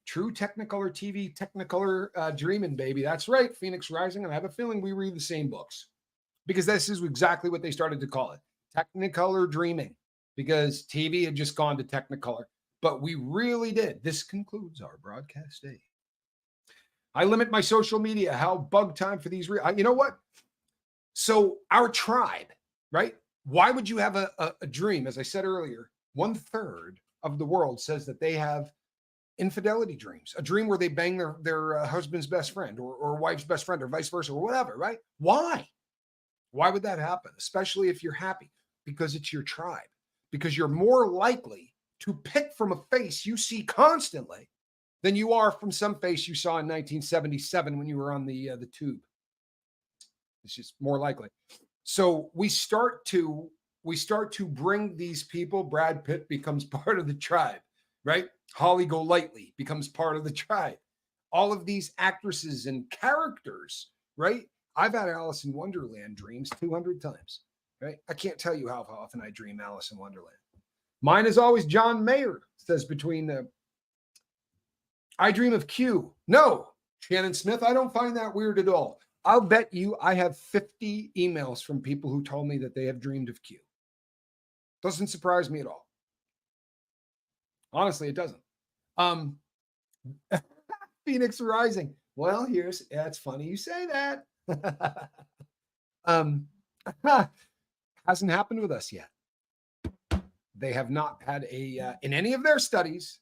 True Technicolor TV, Technicolor dreaming, baby. That's right, Phoenix Rising. And I have a feeling we read the same books because this is exactly what they started to call it. Technicolor dreaming, because TV had just gone to Technicolor. But we really did. This concludes our broadcast day. I limit my social media. How bug time for these? You know what? So our tribe, right? Why would you have a dream? As I said earlier, 1/3 of the world says that they have infidelity dreams, a dream where they bang their husband's best friend or wife's best friend or vice versa or whatever, right? Why? Why would that happen? Especially if you're happy, because it's your tribe, because you're more likely to pick from a face you see constantly than you are from some face you saw in 1977 when you were on the tube. It's just more likely. So we start to bring these people. Brad Pitt becomes part of the tribe, right? Holly Golightly becomes part of the tribe. All of these actresses and characters, right? I've had Alice in Wonderland dreams 200 times, right? I can't tell you how often I dream Alice in Wonderland. Mine is always John Mayer, says I dream of Q. No, Shannon Smith, I don't find that weird at all. I'll bet you I have 50 emails from people who told me that they have dreamed of Q. Doesn't surprise me at all. Honestly, it doesn't. Phoenix Rising. Well, it's funny you say that. Hasn't happened with us yet. They have not had in any of their studies,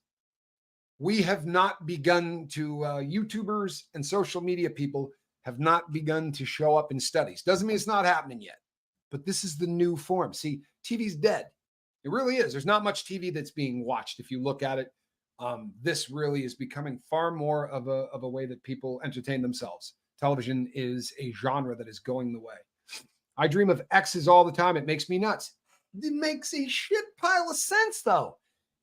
we have not begun to, YouTubers and social media people have not begun to show up in studies. Doesn't mean it's not happening yet, but this is the new form. See, TV's dead. It really is. There's not much TV that's being watched. If you look at it, this really is becoming far more of a way that people entertain themselves. Television is a genre that is going the way. I dream of exes all the time. It makes me nuts. It makes a shit pile of sense, though.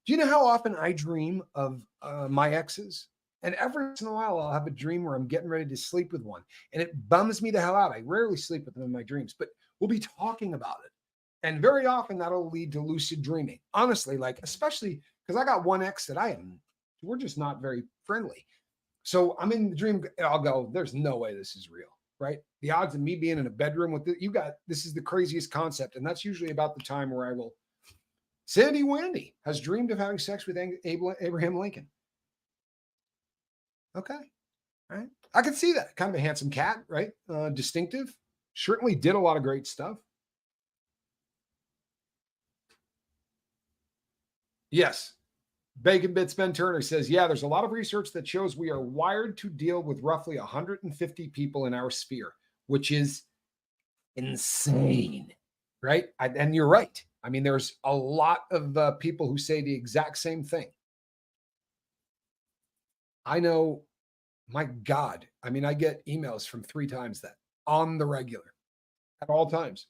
Do you know how often I dream of my exes? And every once in a while, I'll have a dream where I'm getting ready to sleep with one. And it bums me the hell out. I rarely sleep with them in my dreams, but we'll be talking about it. And very often that'll lead to lucid dreaming. Honestly, especially because I got one ex that we're just not very friendly. So I'm in the dream. I'll go, there's no way this is real, right? The odds of me being in a bedroom with this is the craziest concept. And that's usually about the time where I will. Sandy Wendy has dreamed of having sex with Abraham Lincoln. Okay. All right. I can see that. Kind of a handsome cat, right? Distinctive. Certainly did a lot of great stuff. Yes. Bacon Bits Ben Turner says, yeah, there's a lot of research that shows we are wired to deal with roughly 150 people in our sphere, which is insane, right? And you're right. I mean, there's a lot of people who say the exact same thing. I know, my God. I mean, I get emails from 3 times that on the regular at all times.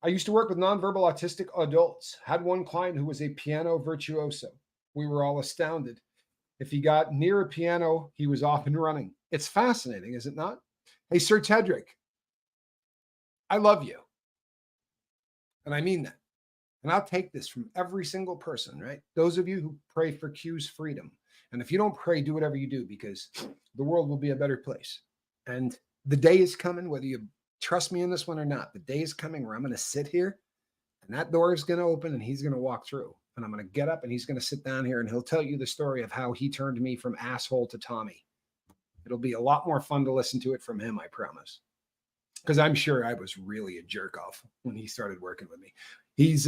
I used to work with nonverbal autistic adults. Had one client who was a piano virtuoso. We were all astounded. If he got near a piano, he was off and running. It's fascinating, is it not? Hey, Sir Tedrick, I love you. And I mean that. And I'll take this from every single person, right? Those of you who pray for Q's freedom And if you don't pray, do whatever you do, because the world will be a better place. And the day is coming, whether you trust me in this one or not, the day is coming where I'm going to sit here and that door is going to open and he's going to walk through. And I'm going to get up and he's going to sit down here and he'll tell you the story of how he turned me from asshole to Tommy. It'll be a lot more fun to listen to it from him, I promise. Because I'm sure I was really a jerk off when he started working with me. He's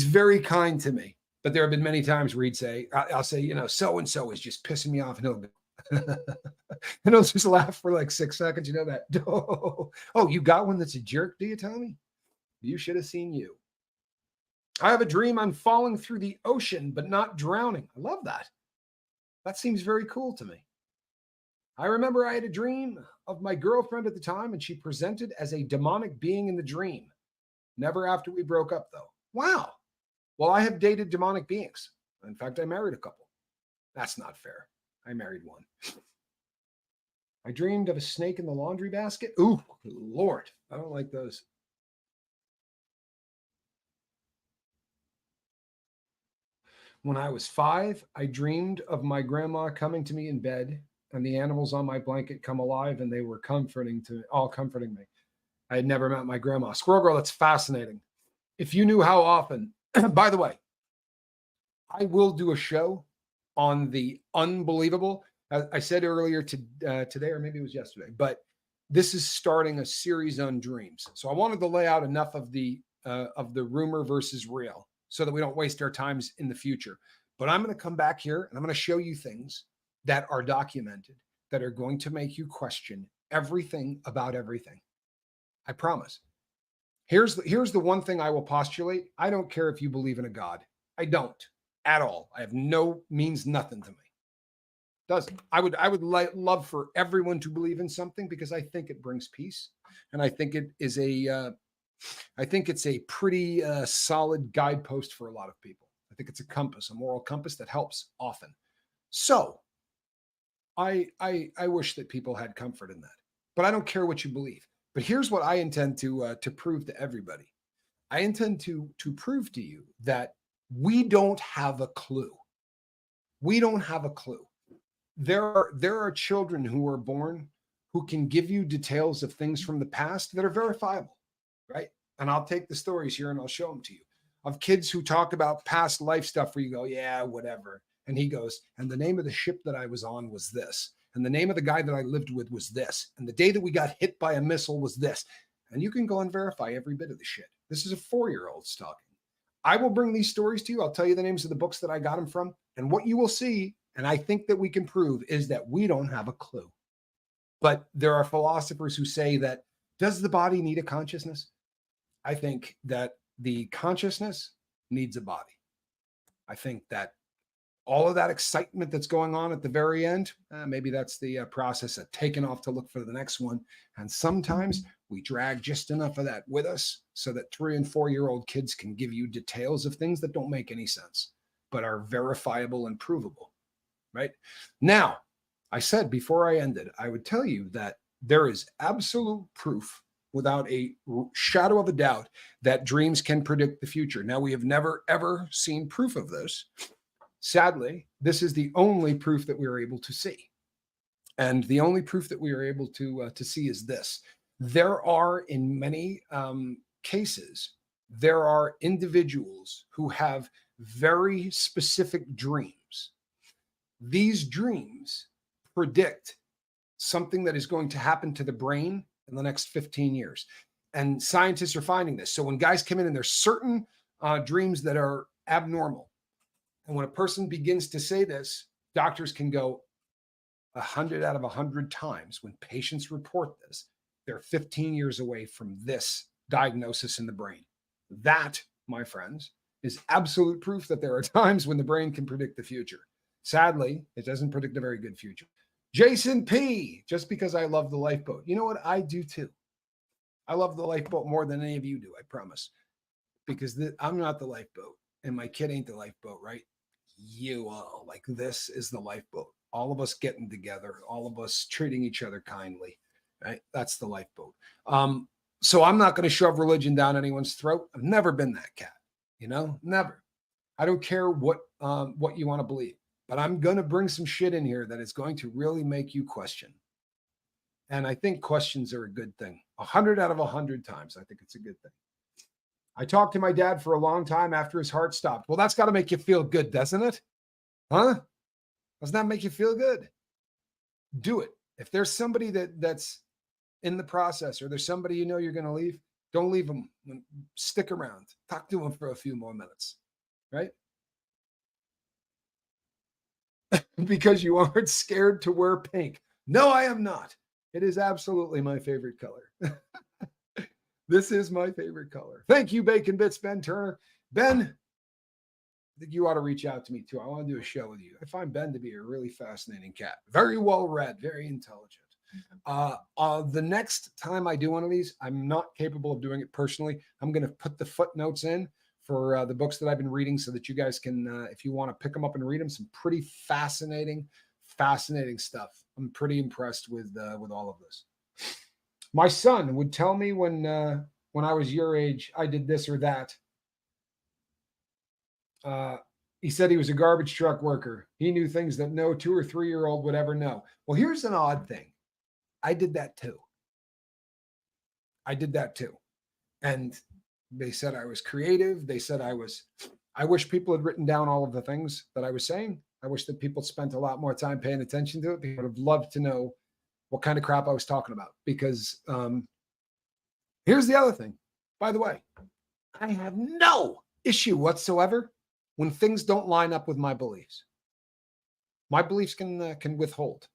very kind to me, but there have been many times where he'd say, I'll say, so-and-so is just pissing me off. And he'll go, and he'll just laugh for like 6 seconds. You know that? Oh, you got one that's a jerk, do you, Tommy? You should have seen you. I have a dream I'm falling through the ocean, but not drowning. I love that. That seems very cool to me. I remember I had a dream of my girlfriend at the time, and she presented as a demonic being in the dream. Never after we broke up, though. Wow. Well, I have dated demonic beings. In fact, I married a couple. That's not fair. I married one. I dreamed of a snake in the laundry basket. Ooh, Lord. I don't like those. When I was 5, I dreamed of my grandma coming to me in bed, and the animals on my blanket come alive, and they were comforting me. I had never met my grandma. Squirrel Girl, that's fascinating. If you knew how often, by the way, I will do a show on the unbelievable. I said earlier today, or maybe it was yesterday, but this is starting a series on dreams. So I wanted to lay out enough of the rumor versus real so that we don't waste our times in the future. But I'm going to come back here and I'm going to show you things that are documented that are going to make you question everything about everything. I promise. Here's the one thing I will postulate. I don't care if you believe in a God. I don't at all. I have means nothing to me. Doesn't. I would love for everyone to believe in something because I think it brings peace, and I think it is it's a pretty solid guidepost for a lot of people. I think it's a compass, a moral compass that helps often. So I wish that people had comfort in that, but I don't care what you believe. But here's what I intend to prove to everybody. I intend to prove to you that we don't have a clue. We don't have a clue. There are children who are born who can give you details of things from the past that are verifiable, right? And I'll take the stories here and I'll show them to you of kids who talk about past life stuff where you go, yeah, whatever. And he goes, and the name of the ship that I was on was this. And the name of the guy that I lived with was this. And the day that we got hit by a missile was this. And you can go and verify every bit of the shit. This is a 4-year-old talking. I will bring these stories to you. I'll tell you the names of the books that I got them from. And what you will see, and I think that we can prove, is that we don't have a clue. But there are philosophers who say that, does the body need a consciousness? I think that the consciousness needs a body. I think that all of that excitement that's going on at the very end, maybe that's the process of taking off to look for the next one. And sometimes we drag just enough of that with us so that 3 and 4-year-old kids can give you details of things that don't make any sense, but are verifiable and provable, right? Now, I said before I ended, I would tell you that there is absolute proof without a shadow of a doubt that dreams can predict the future. Now, we have never, ever seen proof of this. Sadly, this is the only proof that we are able to see. And the only proof that we are able to see is this. There are, in many cases, there are individuals who have very specific dreams. These dreams predict something that is going to happen to the brain in the next 15 years. And scientists are finding this. So when guys come in and there's certain dreams that are abnormal, and when a person begins to say this, doctors can go 100 out of 100 times when patients report this, they're 15 years away from this diagnosis in the brain. That, my friends, is absolute proof that there are times when the brain can predict the future. Sadly, it doesn't predict a very good future. Jason P., just because I love the lifeboat. You know what? I do too. I love the lifeboat more than any of you do, I promise. Because I'm not the lifeboat, and my kid ain't the lifeboat, right? You all, like, this is the lifeboat. All of us getting together, all of us treating each other kindly, right? That's the lifeboat. So I'm not going to shove religion down anyone's throat. I've never been that cat, never. I don't care what you want to believe. but I'm going to bring some shit in here that is going to really make you question. And I think questions are a good thing. 100 out of 100 times, I think it's a good thing. I talked to my dad for a long time after his heart stopped. Well, that's got to make you feel good, doesn't it? Huh? Doesn't that make you feel good? Do it. If there's somebody that's in the process, or there's somebody you know you're going to leave, don't leave them. Stick around. Talk to them for a few more minutes, right? Because you aren't scared to wear pink. No, I am not. It is absolutely my favorite color. This is my favorite color. Thank you, Bacon Bits, Ben Turner. Ben, I think you ought to reach out to me too. I want to do a show with you. I find Ben to be a really fascinating cat. Very well read, very intelligent. The next time I do one of these, I'm not capable of doing it personally. I'm going to put the footnotes in for the books that I've been reading so that you guys can, if you want to pick them up and read them, some pretty fascinating stuff. I'm pretty impressed with all of this. My son would tell me when I was your age, I did this or that. He said he was a garbage truck worker. He knew things that no 2 or 3-year-old would ever know. Well, here's an odd thing. I did that too. And they said I was creative. They said I wish people had written down all of the things that I was saying. I wish that people spent a lot more time paying attention to it. People would have loved to know what kind of crap I was talking about. Because here's the other thing. By the way, I have no issue whatsoever when things don't line up with my beliefs. My beliefs can withhold.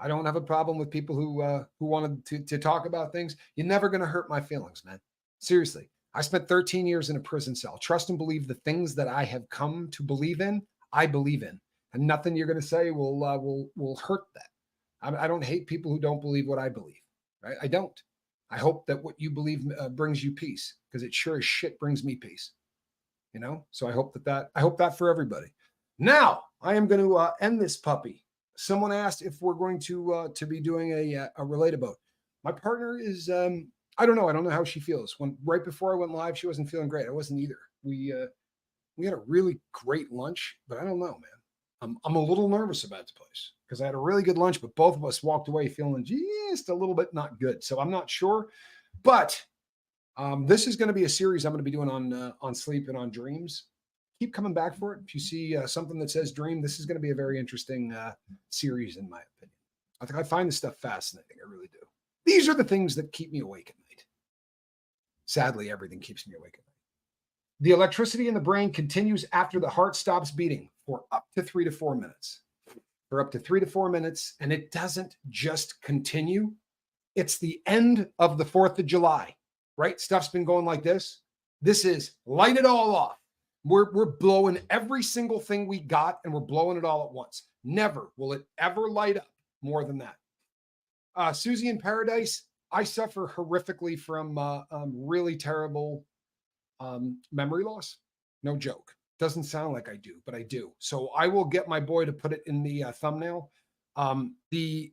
I don't have a problem with people who wanted to talk about things. You're never going to hurt my feelings, man. Seriously. I spent 13 years in a prison cell. Trust and believe the things that I have come to believe in, I believe in. And nothing you're going to say will hurt that. I don't hate people who don't believe what I believe, right? I don't. I hope that what you believe brings you peace, because it sure as shit brings me peace. You know? So I hope that for everybody. Now, I am going to end this puppy. Someone asked if we're going to be doing a Relate-A-Boat. My partner is I don't know how she feels. When right before I went live, she wasn't feeling great. I wasn't either. We had a really great lunch, but I don't know, man. I'm a little nervous about the place because I had a really good lunch, but both of us walked away feeling just a little bit not good. So I'm not sure, but this is going to be a series I'm going to be doing on sleep and on dreams. Keep coming back for it. If you see something that says dream, this is going to be a very interesting series, in my opinion. I think I find this stuff fascinating. I really do. These are the things that keep me awake at night. Sadly, everything keeps me awake at night. The electricity in the brain continues after the heart stops beating for up to 3 to 4 minutes. For up to 3 to 4 minutes, and it doesn't just continue. It's the end of the 4th of July, right? Stuff's been going like this. This is light it all off. We're blowing every single thing we got, and we're blowing it all at once. Never will it ever light up more than that. Susie in Paradise, I suffer horrifically from really terrible memory loss. No joke. Doesn't sound like I do, but I do. So I will get my boy to put it in the thumbnail. And the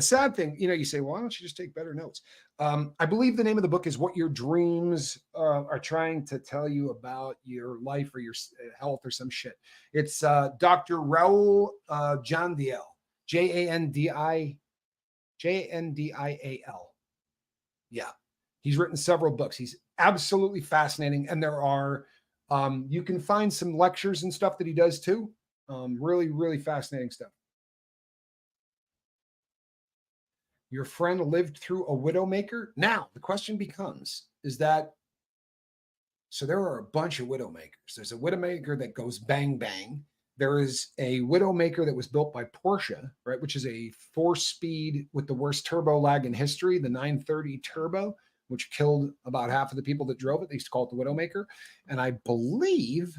sad thing, you say, well, why don't you just take better notes? I believe the name of the book is What Your Dreams Are Trying to Tell You About Your Life or Your Health or some shit. It's Dr. Raul Jandial, Jandial. Yeah. He's written several books. He's absolutely fascinating. And there are, you can find some lectures and stuff that he does too. Really, really fascinating stuff. Your friend lived through a widowmaker. Now, the question becomes, so there are a bunch of widowmakers. There's a widowmaker that goes bang, bang. There is a widowmaker that was built by Porsche, right, which is a 4-speed with the worst turbo lag in history, the 930 Turbo, which killed about half of the people that drove it. They used to call it the widowmaker. And I believe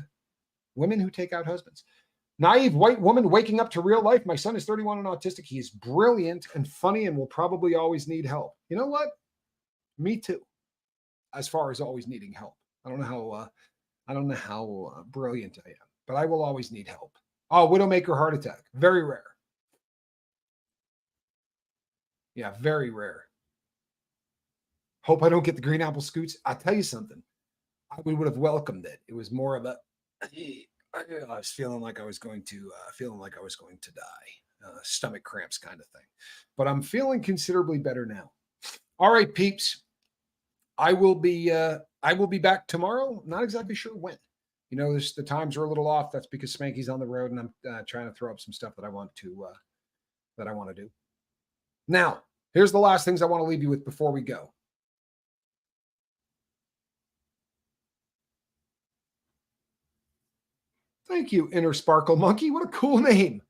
women who take out husbands. Naive white woman waking up to real life. My son is 31 and autistic. He is brilliant and funny and will probably always need help. You know what? Me too. As far as always needing help. I don't know how brilliant I am, but I will always need help. Oh, widowmaker heart attack. Very rare. Yeah, very rare. Hope I don't get the green apple scoots. I'll tell you something. We would have welcomed it. It was more of a, I was feeling like I was going to die, stomach cramps kind of thing. But I'm feeling considerably better now. All right, peeps. I will be back tomorrow. Not exactly sure when. The times are a little off. That's because Spanky's on the road, and I'm trying to throw up some stuff that I want to do. Now, here's the last things I want to leave you with before we go. Thank you, Inner Sparkle Monkey. What a cool name.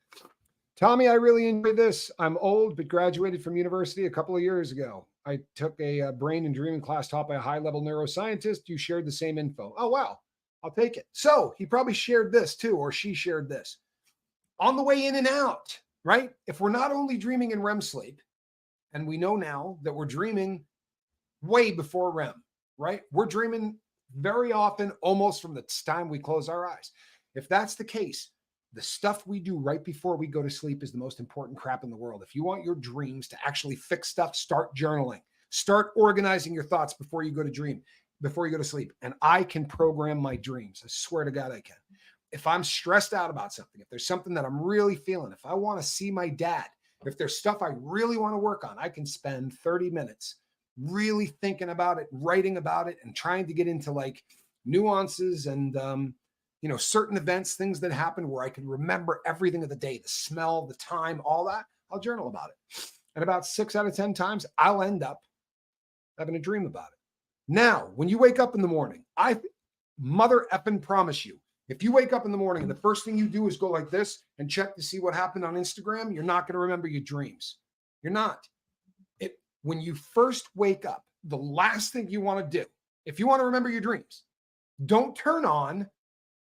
Tommy, I really enjoyed this. I'm old, but graduated from university a couple of years ago. I took a brain and dreaming class taught by a high level neuroscientist. You shared the same info. Oh, wow. I'll take it. So he probably shared this too, or she shared this. On the way in and out, right? If we're not only dreaming in REM sleep, and we know now that we're dreaming way before REM, right? We're dreaming very often, almost from the time we close our eyes. If that's the case, the stuff we do right before we go to sleep is the most important crap in the world. If you want your dreams to actually fix stuff, start journaling. Start organizing your thoughts before you go to sleep. And I can program my dreams. I swear to God I can. If I'm stressed out about something, if there's something that I'm really feeling, if I want to see my dad, if there's stuff I really want to work on, I can spend 30 minutes really thinking about it, writing about it, and trying to get into like nuances and certain events, things that happen where I can remember everything of the day, the smell, the time, all that. I'll journal about it. And about 6 out of 10 times, I'll end up having a dream about it. Now, when you wake up in the morning, I mother effing promise you, if you wake up in the morning and the first thing you do is go like this and check to see what happened on Instagram, you're not going to remember your dreams. You're not. When you first wake up, the last thing you want to do, if you want to remember your dreams, don't turn on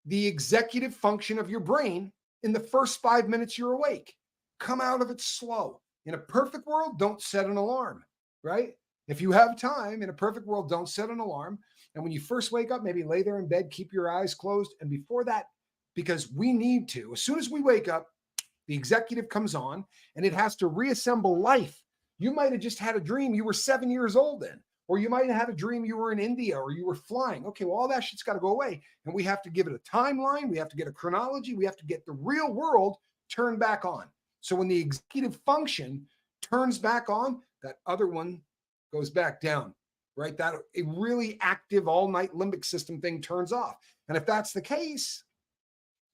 the executive function of your brain in the first 5 minutes you're awake. Come out of it slow. In a perfect world, don't set an alarm, right? If you have time, in a perfect world, don't set an alarm. And when you first wake up, maybe lay there in bed, keep your eyes closed. And before that, because we need to, as soon as we wake up, the executive comes on and it has to reassemble life. You might have just had a dream you were 7 years old in, or you might have had a dream you were in India or you were flying. Okay, well, all that shit's got to go away. And we have to give it a timeline. We have to get a chronology. We have to get the real world turned back on. So when the executive function turns back on, that other one goes back down, right? That a really active all night limbic system thing turns off. And if that's the case,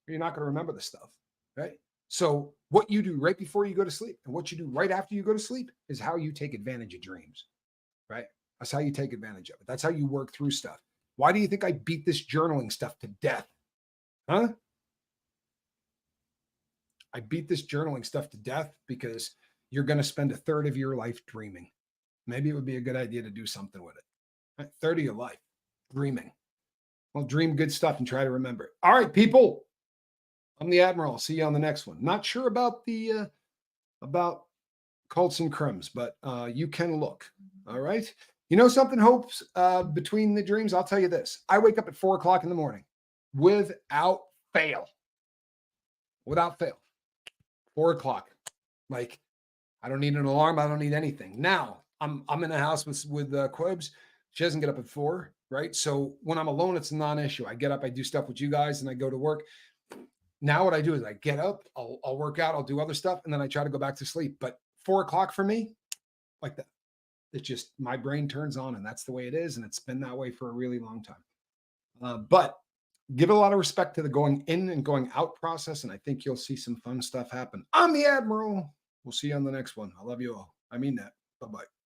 you're not going to remember the stuff, right? So what you do right before you go to sleep and what you do right after you go to sleep is how you take advantage of dreams, right? That's how you take advantage of it. That's how you work through stuff. Why do you think I beat this journaling stuff to death? Huh? I beat this journaling stuff to death because you're going to spend a third of your life dreaming. Maybe it would be a good idea to do something with it. Right? Third of your life dreaming. Well, dream good stuff and try to remember it. All right, people. I'm the Admiral. I'll see you on the next one. Not sure about the about cults and crumbs, but you can look. All right. You know something, hopes between the dreams? I'll tell you this. I wake up at 4 o'clock in the morning without fail. Without fail. 4 o'clock. Like, I don't need an alarm. I don't need anything. Now, I'm in the house with Quibs. She doesn't get up at 4, right? So when I'm alone, it's a non-issue. I get up, I do stuff with you guys, and I go to work. Now what I do is I get up, I'll work out, I'll do other stuff, and then I try to go back to sleep. But 4 o'clock for me, like that. It's just my brain turns on, and that's the way it is. And it's been that way for a really long time. But give a lot of respect to the going in and going out process. And I think you'll see some fun stuff happen. I'm the Admiral. We'll see you on the next one. I love you all. I mean that. Bye-bye.